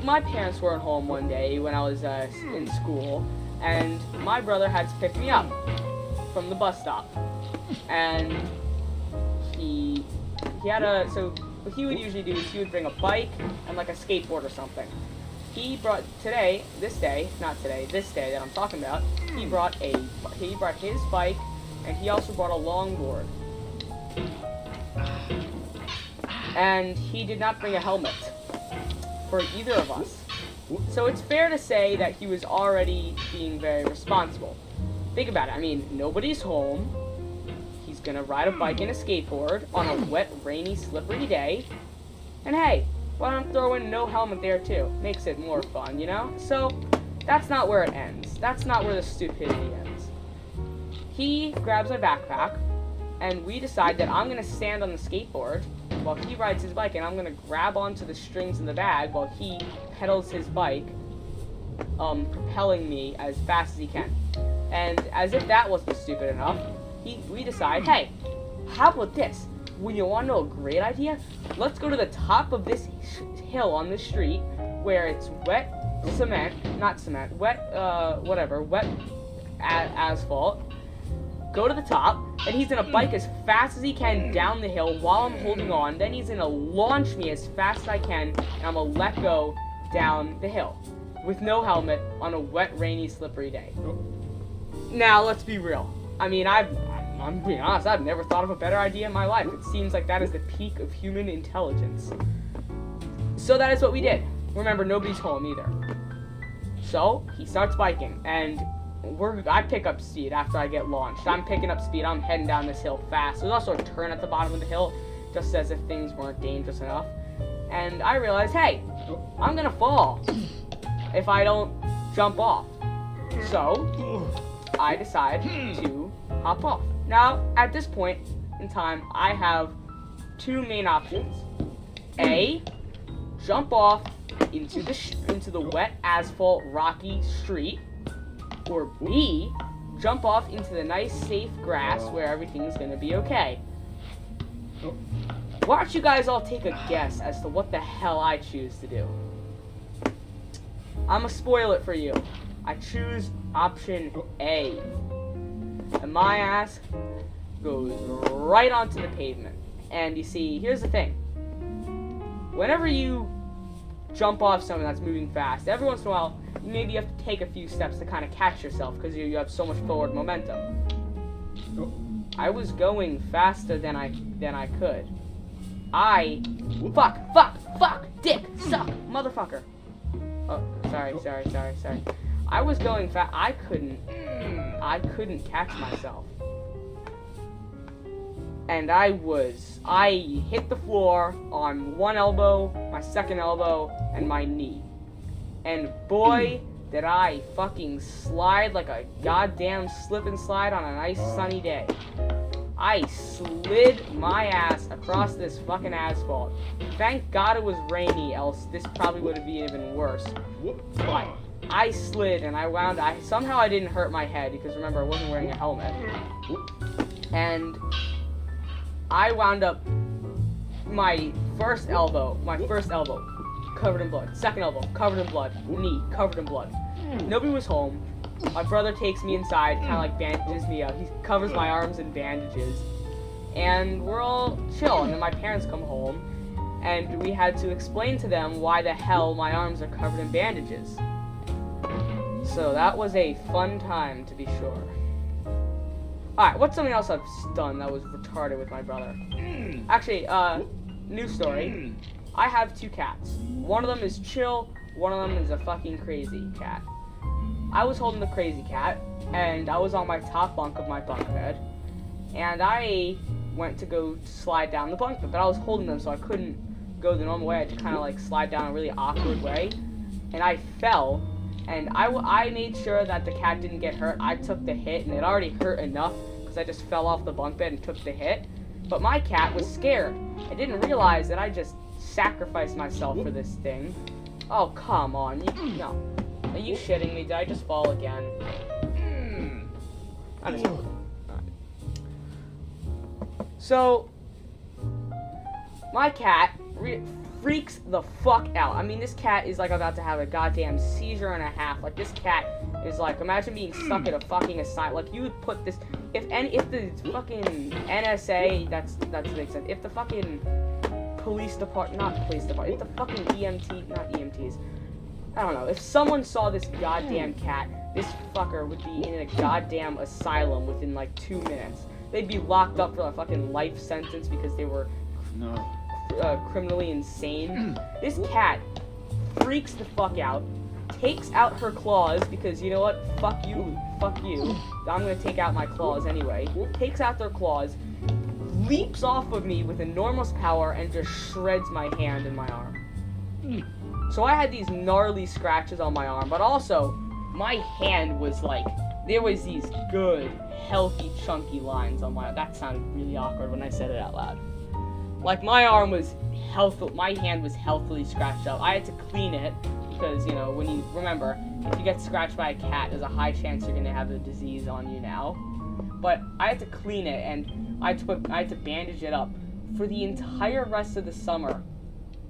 my parents weren't home one day when I was in school, and my brother had to pick me up from the bus stop. And he had so what he would usually do is he would bring a bike and like a skateboard or something. He brought this day that I'm talking about, he brought his bike, and he also brought a longboard. And he did not bring a helmet for either of us. So it's fair to say that he was already being very responsible. Think about it, I mean, nobody's home. He's gonna ride a bike and a skateboard on a wet, rainy, slippery day. And hey, why don't throw in no helmet there too? Makes it more fun, you know? So, that's not where it ends. That's not where the stupidity ends. He grabs my backpack, and we decide that I'm gonna stand on the skateboard while he rides his bike, and I'm gonna grab onto the strings in the bag while he pedals his bike, propelling me as fast as he can. And as if that wasn't stupid enough, we decide, hey, how about this? Well, you want to know a great idea? Let's go to the top of this hill on the street where it's wet asphalt. Go to the top, and he's gonna bike as fast as he can down the hill while I'm holding on. Then he's gonna launch me as fast as I can, and I'm gonna let go down the hill with no helmet on a wet, rainy, slippery day. Now, let's be real. I mean, I'm being honest, I've never thought of a better idea in my life. It seems like that is the peak of human intelligence. So that is what we did. Remember, nobody's home either. So, he starts biking, and I pick up speed after I get launched. I'm picking up speed, I'm heading down this hill fast. There's also a turn at the bottom of the hill, just as if things weren't dangerous enough. And I realized, hey, I'm gonna fall if I don't jump off. So, I decide to hop off. Now, at this point in time, I have two main options. A, jump off into the wet asphalt rocky street, or B, jump off into the nice safe grass where everything's gonna be okay. Why don't you guys all take a guess as to what the hell I choose to do? I'ma spoil it for you. I choose option A. And my ass goes right onto the pavement. And you see, here's the thing. Whenever you jump off something that's moving fast, every once in a while, maybe you have to take a few steps to kind of catch yourself because you have so much forward momentum. I was going faster than I could. Fuck, dick, suck, motherfucker. Oh, sorry. I was going fast. I couldn't catch myself. And I hit the floor on one elbow, my second elbow, and my knee. And boy, did I fucking slide like a goddamn slip and slide on a nice sunny day. I slid my ass across this fucking asphalt. Thank God it was rainy, else this probably would have been even worse. But I slid and somehow I didn't hurt my head because remember I wasn't wearing a helmet. And I wound up my first elbow covered in blood. Second elbow covered in blood. Knee covered in blood. Nobody was home. My brother takes me inside, kind of like bandages me up. He covers my arms in bandages. And we're all chill. And then my parents come home. And we had to explain to them why the hell my arms are covered in bandages. So that was a fun time, to be sure. Alright, what's something else I've done that was retarded with my brother? Actually, new story. I have 2 cats. One of them is chill, one of them is a fucking crazy cat. I was holding the crazy cat, and I was on my top bunk of my bunk bed, and I went to go slide down the bunk bed, but I was holding them, so I couldn't go the normal way. I had to kind of like slide down a really awkward way, and I fell, and I made sure that the cat didn't get hurt. I took the hit, and it already hurt enough because I just fell off the bunk bed and took the hit, but my cat was scared. I didn't realize that I just sacrificed myself for this thing. Oh, come on. No. Are you shitting me? Did I just fall again? I just... Alright. So, my cat freaks the fuck out. I mean, this cat is like about to have a goddamn seizure and a half. Like, this cat is like, imagine being stuck in a fucking asylum. Like, you would put this... If the fucking NSA... That's makes sense. If the fucking... police department, not police department, if the fucking not EMTs, I don't know, if someone saw this goddamn cat, this fucker would be in a goddamn asylum within like 2 minutes. They'd be locked up for a fucking life sentence because they were criminally insane. This cat freaks the fuck out, takes out her claws because, you know what, fuck you, I'm gonna take out my claws anyway, takes out their claws, leaps off of me with enormous power and just shreds my hand and my arm. So I had these gnarly scratches on my arm, but also my hand was like, there was these good, healthy, chunky lines on my arm. That sounded really awkward when I said it out loud. Like, my hand was healthily scratched up. I had to clean it because, you know, remember, if you get scratched by a cat, there's a high chance you're gonna have the disease on you now. But I had to clean it, and I had to bandage it up for the entire rest of the summer.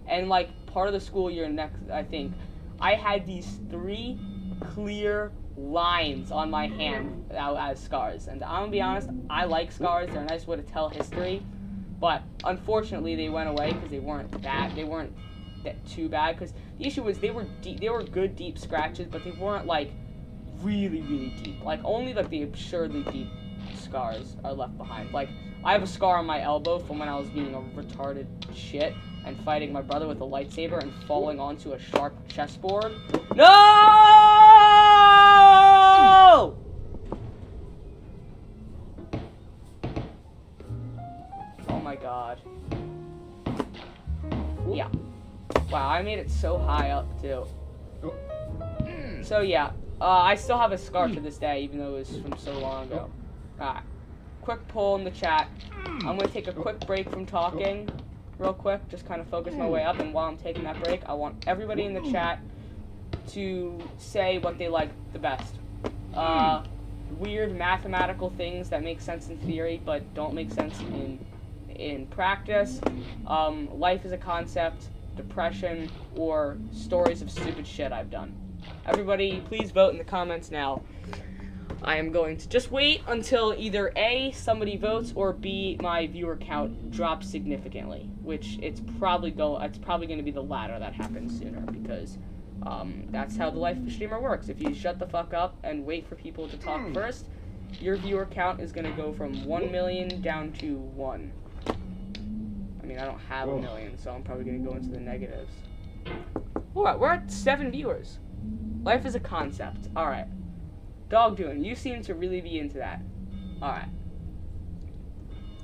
And, like, part of the school year next, I think, I had these 3 clear lines on my hand as scars. And I'm gonna be honest, I like scars. They're a nice way to tell history. But, unfortunately, they went away because they weren't that too bad. Because the issue was they were good, deep scratches, but they weren't, like, really, really deep. Like, only, like, the absurdly deep scars are left behind. Like, I have a scar on my elbow from when I was being a retarded shit and fighting my brother with a lightsaber and falling onto a sharp chessboard. No! Oh my god. Yeah. Wow, I made it so high up too. So yeah, I still have a scar to this day, even though it was from so long ago. Alright. Quick poll in the chat. I'm going to take a quick break from talking, real quick, just kind of focus my way up, and while I'm taking that break, I want everybody in the chat to say what they like the best. Weird mathematical things that make sense in theory, but don't make sense in practice. Life as a concept, depression, or stories of stupid shit I've done. Everybody, please vote in the comments now. I am going to just wait until either A, somebody votes, or B, my viewer count drops significantly, which it's probably going to be the latter that happens sooner, because that's how the life of a streamer works. If you shut the fuck up and wait for people to talk first, your viewer count is going to go from 1 million down to 1. I mean, I don't have a million, so I'm probably going to go into the negatives. Alright, we're at 7 viewers. Life is a concept. Alright. Dog Doing, you seem to really be into that. Alright.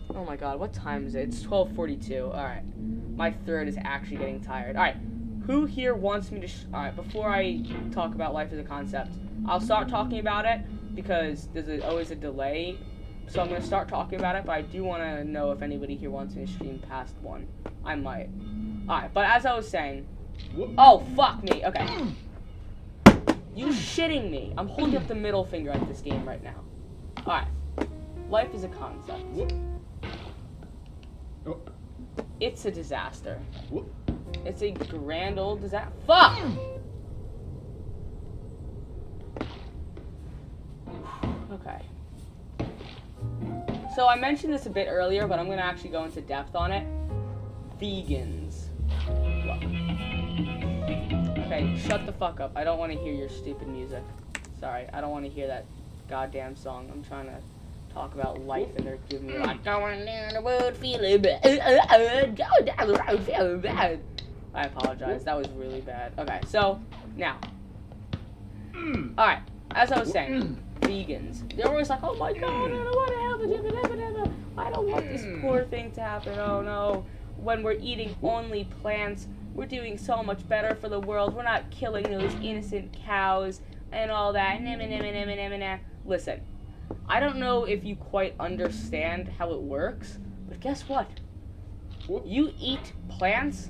Oh my god, what time is it? It's 12:42. Alright. My throat is actually getting tired. Alright. Who here wants me to... Alright, before I talk about life as a concept, I'll start talking about it because there's always a delay. So I'm going to start talking about it, but I do want to know if anybody here wants me to stream past 1. I might. Alright, but as I was saying... Oh, fuck me. Okay. You shitting me. I'm holding up the middle finger at this game right now. Alright. Life is a concept. It's a disaster. It's a grand old disaster. Fuck! Okay. So I mentioned this a bit earlier, but I'm going to actually go into depth on it. Vegans. Okay, shut the fuck up. I don't want to hear your stupid music. Sorry, I don't want to hear that goddamn song. I'm trying to talk about life, and they're giving me like going down the road feeling bad, going down the road feeling bad. I apologize. That was really bad. Okay, so now, all right. As I was saying, vegans. They're always like, oh my god, I don't want to happen. I don't want this poor thing to happen. Oh no. When we're eating only plants, we're doing so much better for the world. We're not killing those innocent cows and all that. Listen, I don't know if you quite understand how it works, but guess what? You eat plants,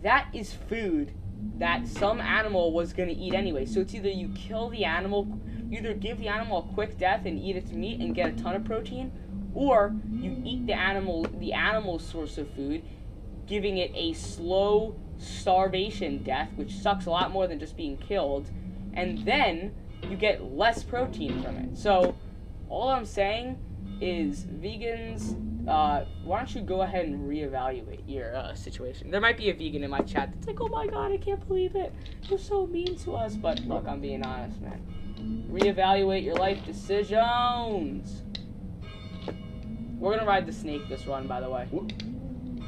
that is food that some animal was going to eat anyway. So it's either you kill the animal, you either give the animal a quick death and eat its meat and get a ton of protein, or you eat the animal's source of food, giving it a slow starvation death, which sucks a lot more than just being killed, and then you get less protein from it. So all I'm saying is vegans, why don't you go ahead and reevaluate your situation. There might be a vegan in my chat that's like, oh my god, I can't believe it. You're so mean to us. But look, I'm being honest, man. Reevaluate your life decisions. We're gonna ride the snake this run, by the way.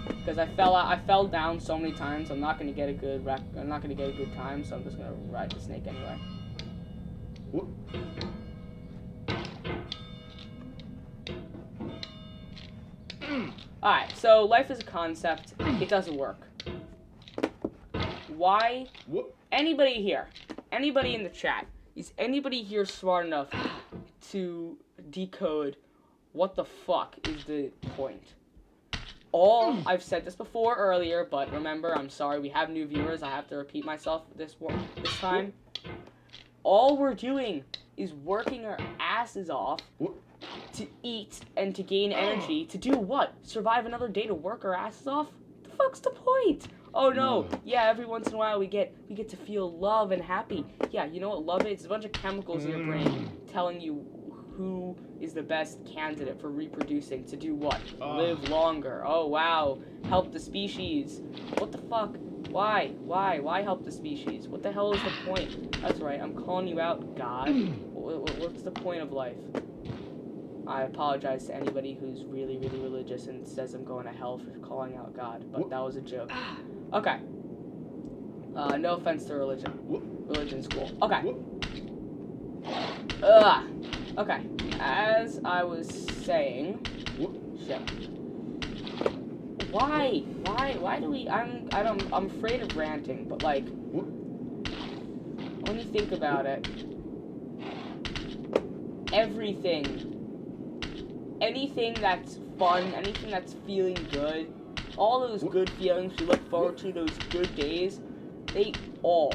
Because I fell down so many times. I'm not gonna get a good time, so I'm just gonna ride the snake anyway. Alright, so life is a concept. It doesn't work. Why? Anybody here? Anybody in the chat? Is anybody here smart enough to decode what the fuck is the point? I've said this before earlier, but remember, I'm sorry, we have new viewers. I have to repeat myself this time. All we're doing is working our asses off to eat and to gain energy to do what? Survive another day to work our asses off? The fuck's the point? Oh no, yeah, every once in a while we get to feel love and happy. Yeah, you know what love is? It's a bunch of chemicals in your brain telling you who is the best candidate for reproducing to do what? Live longer. Oh wow, help the species. What the fuck? Why? Why help the species? What the hell is the point? That's right, I'm calling you out, God. What's the point of life? I apologize to anybody who's really, really religious and says I'm going to hell for calling out God, but that was a joke. Okay. No offense to religion. Religion's cool. Okay. Okay. As I was saying... Shit. Why do we... I'm afraid of ranting, but like... When you think about it... Anything that's fun, anything that's feeling good, all those good feelings we look forward to, those good days, they all,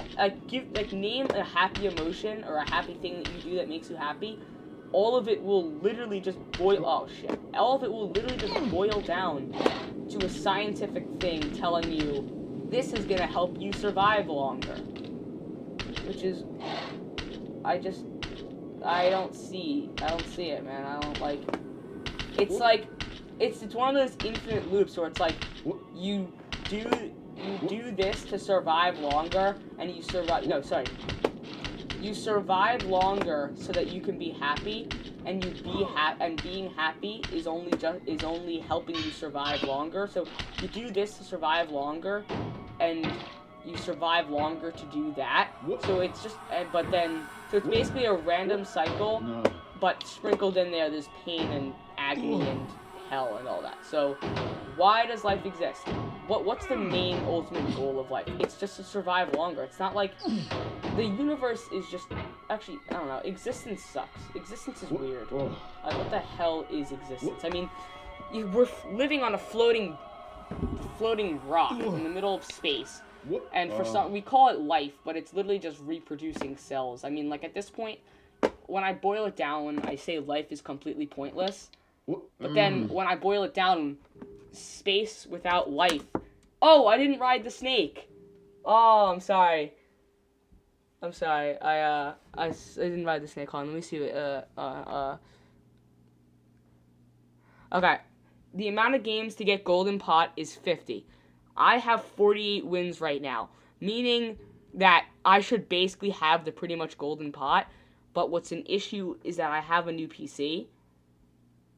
name a happy emotion or a happy thing that you do that makes you happy, all of it will literally just boil down to a scientific thing telling you this is gonna help you survive longer. Which is, I don't see it, man. I don't like. It's like, it's one of those infinite loops where it's like, you do this to survive longer, and you survive. No, sorry. You survive longer so that you can be happy, and being happy is only helping you survive longer. So you do this to survive longer, and you survive longer to do that. So it's just, so it's basically a random cycle, but sprinkled in there's pain and agony and hell and all that. So why does life exist? What's the main ultimate goal of life? It's just to survive longer. It's not like the universe is just, actually, I don't know, existence sucks. Existence is weird. What the hell is existence? I mean, we're living on a floating rock in the middle of space. And for some, we call it life, but it's literally just reproducing cells. I mean, like, at this point, when I boil it down, I say life is completely pointless. But then, when I boil it down, space without life... Oh, I didn't ride the snake! Oh, I'm sorry. I didn't ride the snake. Hold on, let me see what, Okay. The amount of games to get Golden Pot is 50. I have 48 wins right now, meaning that I should basically have the pretty much golden pot, but what's an issue is that I have a new PC,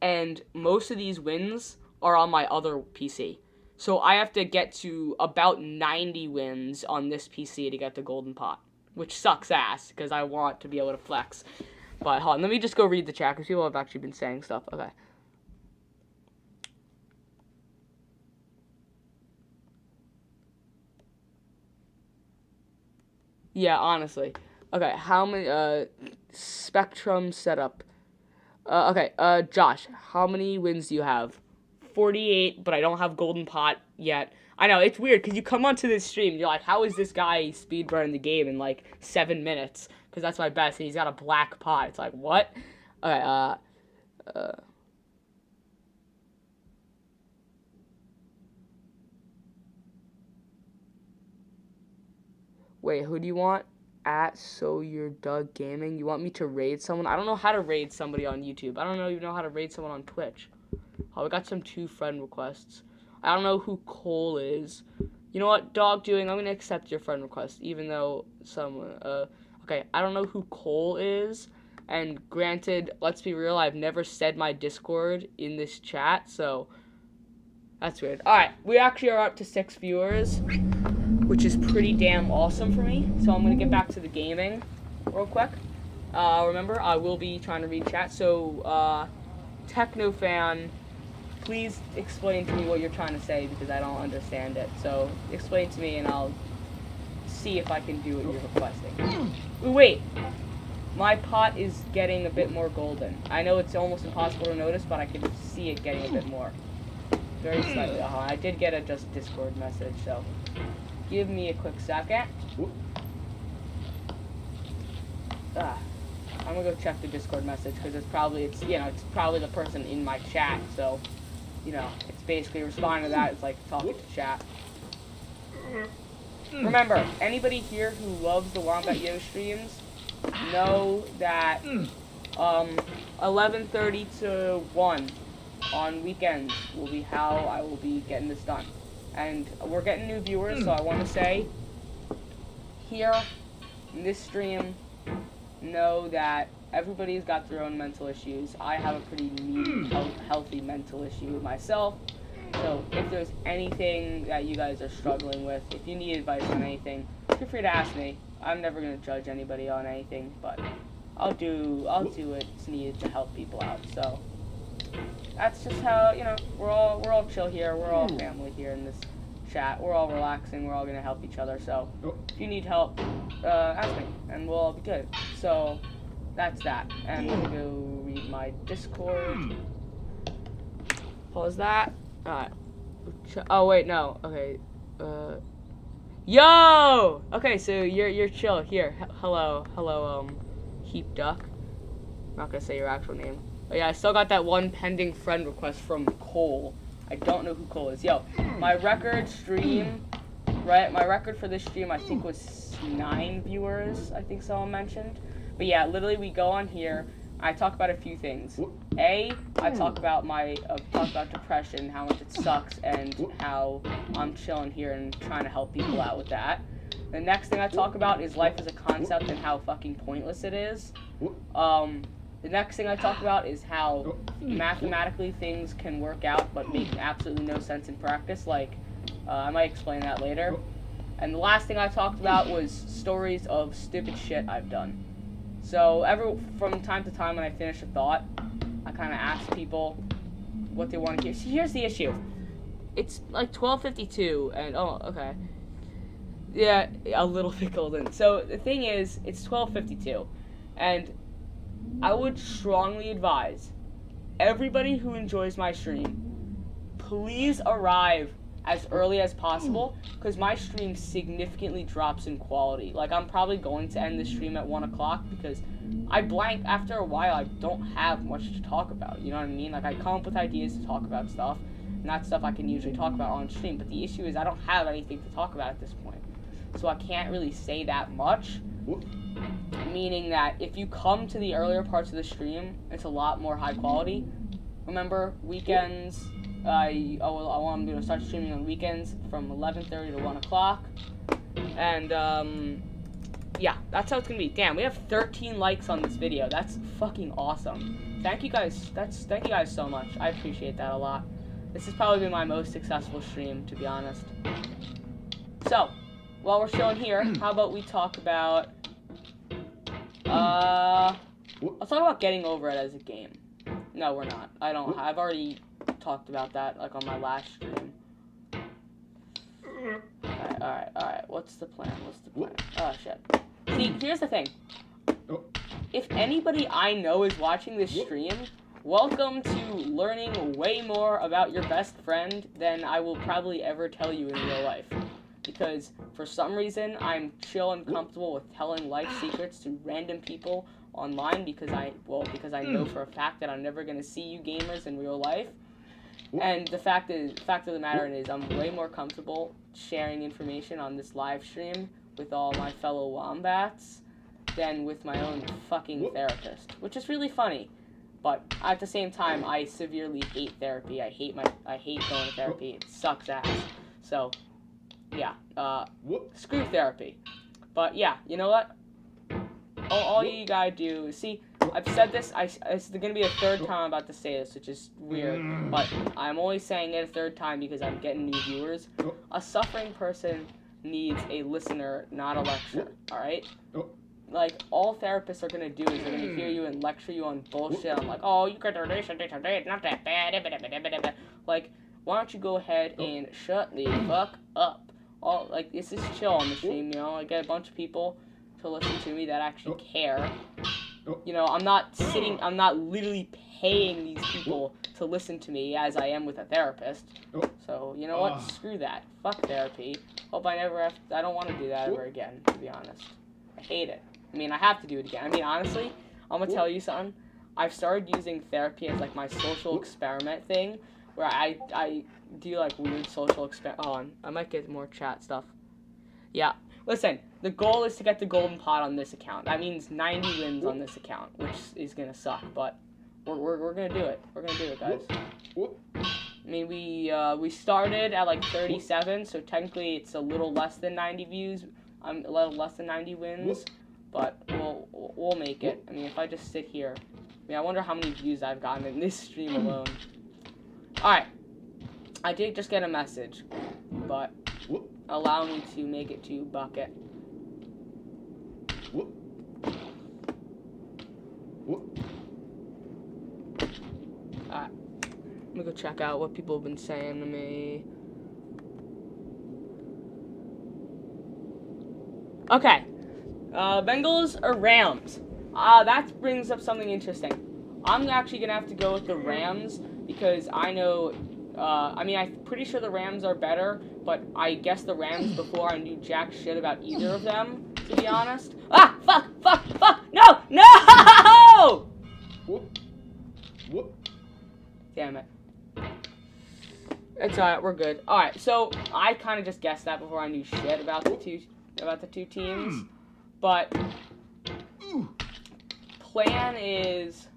and most of these wins are on my other PC. So I have to get to about 90 wins on this PC to get the golden pot, which sucks ass because I want to be able to flex. But hold on, let me just go read the chat because people have actually been saying stuff. Okay. Yeah, honestly. Okay, how many, Spectrum setup. Okay, Josh, how many wins do you have? 48, but I don't have golden pot yet. I know, it's weird, because you come onto this stream, you're like, how is this guy speedrunning the game in, like, 7 minutes? Because that's my best, and he's got a black pot. It's like, what? Okay, wait, who do you want? At So You're Doug Gaming. You want me to raid someone? I don't know how to raid somebody on YouTube. I don't even know how to raid someone on Twitch. Oh, we got some 2 friend requests. I don't know who Cole is. You know what, Dog Doing? I'm gonna accept your friend request, even though okay, I don't know who Cole is. And granted, let's be real, I've never said my Discord in this chat, so that's weird. Alright, we actually are up to 6 viewers, which is pretty damn awesome for me. So I'm going to get back to the gaming real quick. Remember, I will be trying to read chat. So, Technofan, please explain to me what you're trying to say because I don't understand it. So, explain to me and I'll see if I can do what you're requesting. Wait, my pot is getting a bit more golden. I know it's almost impossible to notice, but I can see it getting a bit more. Very slightly. I did get a just Discord message, so... Give me a quick second. I'm gonna go check the Discord message because it's probably the person in my chat. So, it's basically responding to that. It's like talking to chat. Remember, anybody here who loves the Wombat Yo streams, know that 11:30 to 1 on weekends will be how I will be getting this done. And we're getting new viewers, so I want to say, here, in this stream, know that everybody's got their own mental issues. I have a pretty neat, healthy mental issue myself. So if there's anything that you guys are struggling with, if you need advice on anything, feel free to ask me. I'm never going to judge anybody on anything, but I'll do what's needed to help people out. So that's just how, we're all chill here. We're all family here in this chat. We're all relaxing. We're all going to help each other. So if you need help, ask me, and we'll all be good. So that's that. And I'm going to go read my Discord. Pause that. Alright. Oh, wait, no. Okay. Yo! Okay, so you're chill. Here. Hello, Heap Duck. I'm not going to say your actual name. But yeah, I still got that one pending friend request from Cole. I don't know who Cole is. Yo, my record stream, right? My record for this stream, I think, was 9 viewers, I think someone mentioned. But yeah, literally, we go on here. I talk about a few things. I talk about depression, how much it sucks, and how I'm chilling here and trying to help people out with that. The next thing I talk about is life as a concept and how fucking pointless it is. The next thing I talk about is how mathematically things can work out but make absolutely no sense in practice. I might explain that later. And the last thing I talked about was stories of stupid shit I've done. So from time to time when I finish a thought, I kind of ask people what they want to hear. So here's the issue. It's like 12:52, and oh, okay. Yeah, a little bit golden. So the thing is, it's 12:52, and I would strongly advise everybody who enjoys my stream, please arrive as early as possible, because my stream significantly drops in quality. Like, I'm probably going to end the stream at 1 o'clock because I blank. After a while, I don't have much to talk about, you know what I mean? Like, I come up with ideas to talk about stuff, and that's stuff I can usually talk about on stream, but the issue is I don't have anything to talk about at this point, so I can't really say that much, meaning that if you come to the earlier parts of the stream, it's a lot more high quality. Remember, weekends, I'm going to start streaming on weekends from 11:30 to 1 o'clock. And, yeah, that's how it's gonna be. Damn, we have 13 likes on this video. That's fucking awesome. Thank you guys. Thank you guys so much. I appreciate that a lot. This has probably been my most successful stream, to be honest. So, while we're chilling here, how about we talk about, let's talk about getting over it as a game. No, we're not. I've already talked about that, like, on my last stream. Alright. What's the plan? Oh, shit. See, here's the thing. If anybody I know is watching this stream, welcome to learning way more about your best friend than I will probably ever tell you in real life. Because, for some reason, I'm chill and comfortable with telling life secrets to random people online because I know for a fact that I'm never going to see you gamers in real life. And the fact of the matter is, I'm way more comfortable sharing information on this live stream with all my fellow wombats than with my own fucking therapist, which is really funny. But at the same time, I severely hate therapy. I hate going to therapy. It sucks ass. So, yeah, screw therapy. But yeah, you know what? All you gotta do, see, I've said this, it's gonna be a third time I'm about to say this, which is weird, but I'm only saying it a third time because I'm getting new viewers. A suffering person needs a listener, not a lecture, alright? Like, all therapists are gonna do is they're gonna hear you and lecture you on bullshit. I'm like, oh, you got this, it's not that bad. Like, why don't you go ahead and shut the fuck up? Like, this is chill on the stream, you know? I get a bunch of people to listen to me that actually care. You know, I'm not literally paying these people to listen to me as I am with a therapist. So, you know what? Screw that. Fuck therapy. Hope I don't want to do that ever again, to be honest. I hate it. I mean, I have to do it again. I mean, honestly, I'm gonna tell you something. I've started using therapy as, like, my social experiment thing, where I do, like, weird social experiment. Hold on. I might get more chat stuff. Yeah. Listen, the goal is to get the golden pot on this account. That means 90 wins on this account, which is gonna suck, but we're gonna do it. We're gonna do it, guys. I mean, we started at like 37, so technically it's a little less than 90 views. A little less than 90 wins, but we'll make it. I mean, if I just sit here, I mean, I wonder how many views I've gotten in this stream alone. All right, I did just get a message, but allow me to make it to bucket. Alright, let me go check out what people have been saying to me. Okay, Bengals or Rams? That brings up something interesting. I'm actually gonna have to go with the Rams because I know. I mean, I'm pretty sure the Rams are better, but I guess the Rams before I knew jack shit about either of them, to be honest. Ah! Fuck! No! Damn it. It's alright, we're good. Alright, so I kind of just guessed that before I knew shit about the two teams. But plan is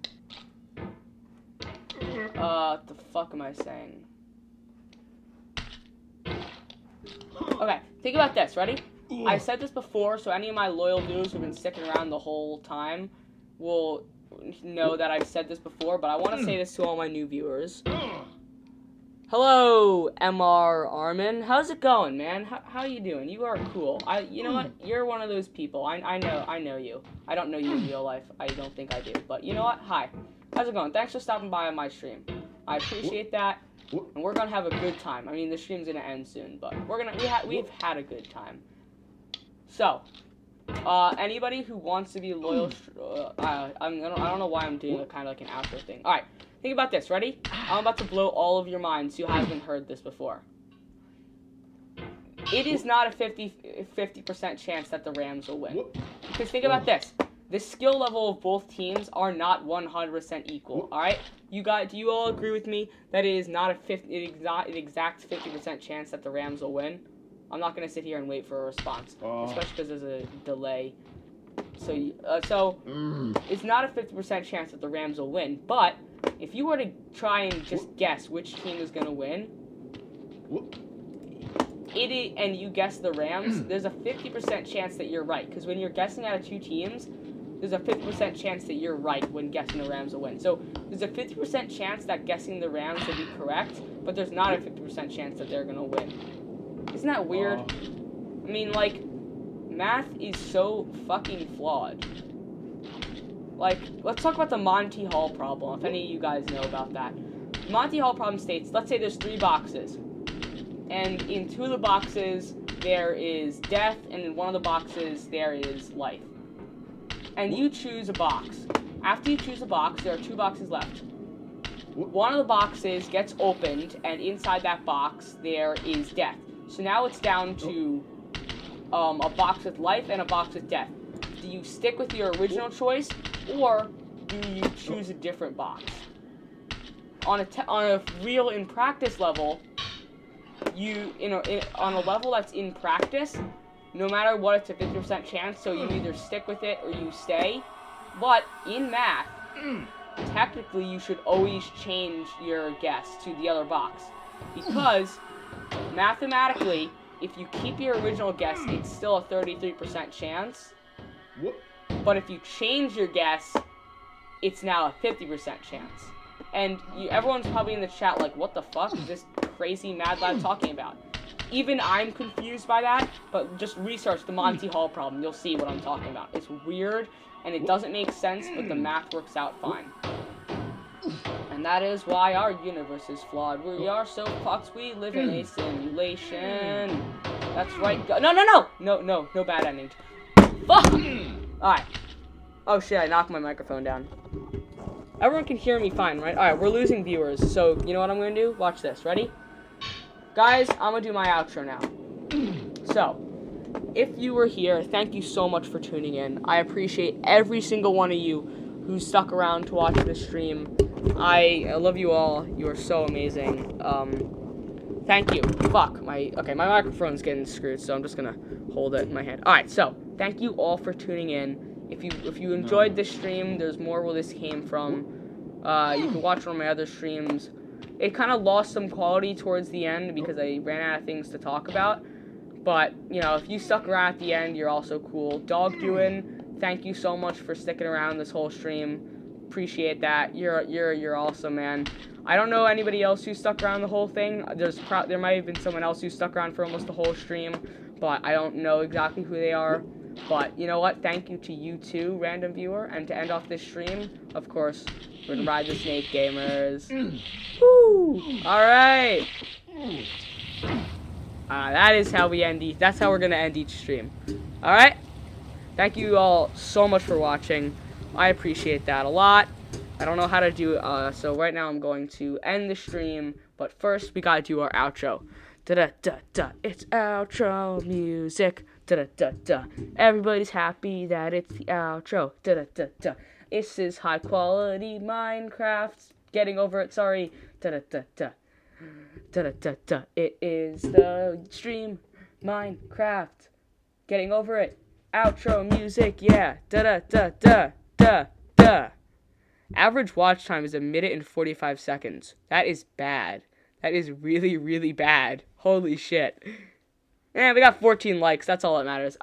what the fuck am I saying? Okay, think about this, ready? I said this before, so any of my loyal viewers who've been sticking around the whole time will know that I've said this before, but I want to say this to all my new viewers. Hello, MR Armin. How's it going, man? How you doing? You are cool. You know what? You're one of those people. I know you. I don't know you in real life. I don't think I do. But you know what? Hi. How's it going? Thanks for stopping by on my stream. I appreciate that. And we're gonna have a good time. I mean, the stream's gonna end soon, but we've had a good time. So, anybody who wants to be loyal, I don't know why I'm doing a kind of like an outro thing. All right, think about this. Ready? I'm about to blow all of your minds who haven't heard this before. It is not a 50% chance that the Rams will win. Because think about this. The skill level of both teams are not 100% equal, alright? Do you all agree with me that it is not an exact 50% chance that the Rams will win? I'm not going to sit here and wait for a response, especially because there's a delay. So it's not a 50% chance that the Rams will win, but if you were to try and just guess which team is going to win, and you guess the Rams, there's a 50% chance that you're right. Because when you're guessing out of two teams, there's a 50% chance that you're right when guessing the Rams will win. So there's a 50% chance that guessing the Rams will be correct, but there's not a 50% chance that they're going to win. Isn't that weird? I mean, like, math is so fucking flawed. Like, let's talk about the Monty Hall problem, if any of you guys know about that. Monty Hall problem states, let's say there's 3 boxes. And in 2 of the boxes, there is death, and in 1 of the boxes, there is life. And you choose a box. After you choose a box, there are 2 boxes left. 1 of the boxes gets opened, and inside that box, there is death. So now it's down to a box with life and a box with death. Do you stick with your original choice, or do you choose a different box? On a real in practice level, on a level that's in practice, no matter what, it's a 50% chance, so you either stick with it or you stay. But in math, technically you should always change your guess to the other box. Because mathematically, if you keep your original guess, it's still a 33% chance. But if you change your guess, it's now a 50% chance. And everyone's probably in the chat like, what the fuck is this crazy mad lad talking about? Even I'm confused by that, but just research the Monty Hall problem. You'll see what I'm talking about. It's weird, and it doesn't make sense, but the math works out fine. And that is why our universe is flawed. We are so fucked, we live in a simulation. That's right. No bad ending. Fuck! Alright. Oh shit, I knocked my microphone down. Everyone can hear me fine, right? Alright, we're losing viewers, so you know what I'm gonna do? Watch this. Ready? Guys, I'm gonna do my outro now. So, if you were here, thank you so much for tuning in. I appreciate every single one of you who stuck around to watch this stream. I love you all. You are so amazing. Thank you. Fuck. My microphone's getting screwed, so I'm just gonna hold it in my hand. Alright, so, thank you all for tuning in. If you enjoyed this stream, there's more where this came from. You can watch one of my other streams. It kind of lost some quality towards the end because I ran out of things to talk about. But, you know, if you stuck around at the end, you're also cool. Dog Doin', thank you so much for sticking around this whole stream. Appreciate that. You're awesome, man. I don't know anybody else who stuck around the whole thing. There might have been someone else who stuck around for almost the whole stream, but I don't know exactly who they are. But, you know what? Thank you to you too, random viewer. And to end off this stream, of course, we're gonna ride the snake, gamers. Woo! Alright! That is how we end that's how we're gonna end each stream. Alright? Thank you all so much for watching. I appreciate that a lot. I don't know how to do it, so right now I'm going to end the stream. But first, we gotta do our outro. Da-da-da-da, it's outro music. Da-da-da-da, everybody's happy that it's the outro. Da-da-da-da, this is high quality Minecraft. Getting over it, sorry. Da-da-da-da, da-da-da-da, it is the stream Minecraft. Getting over it, outro music, yeah. Da-da-da-da-da-da. Average watch time is 1 minute and 45 seconds. That is bad. That is really, really bad. Holy shit. And we got 14 likes. That's all that matters.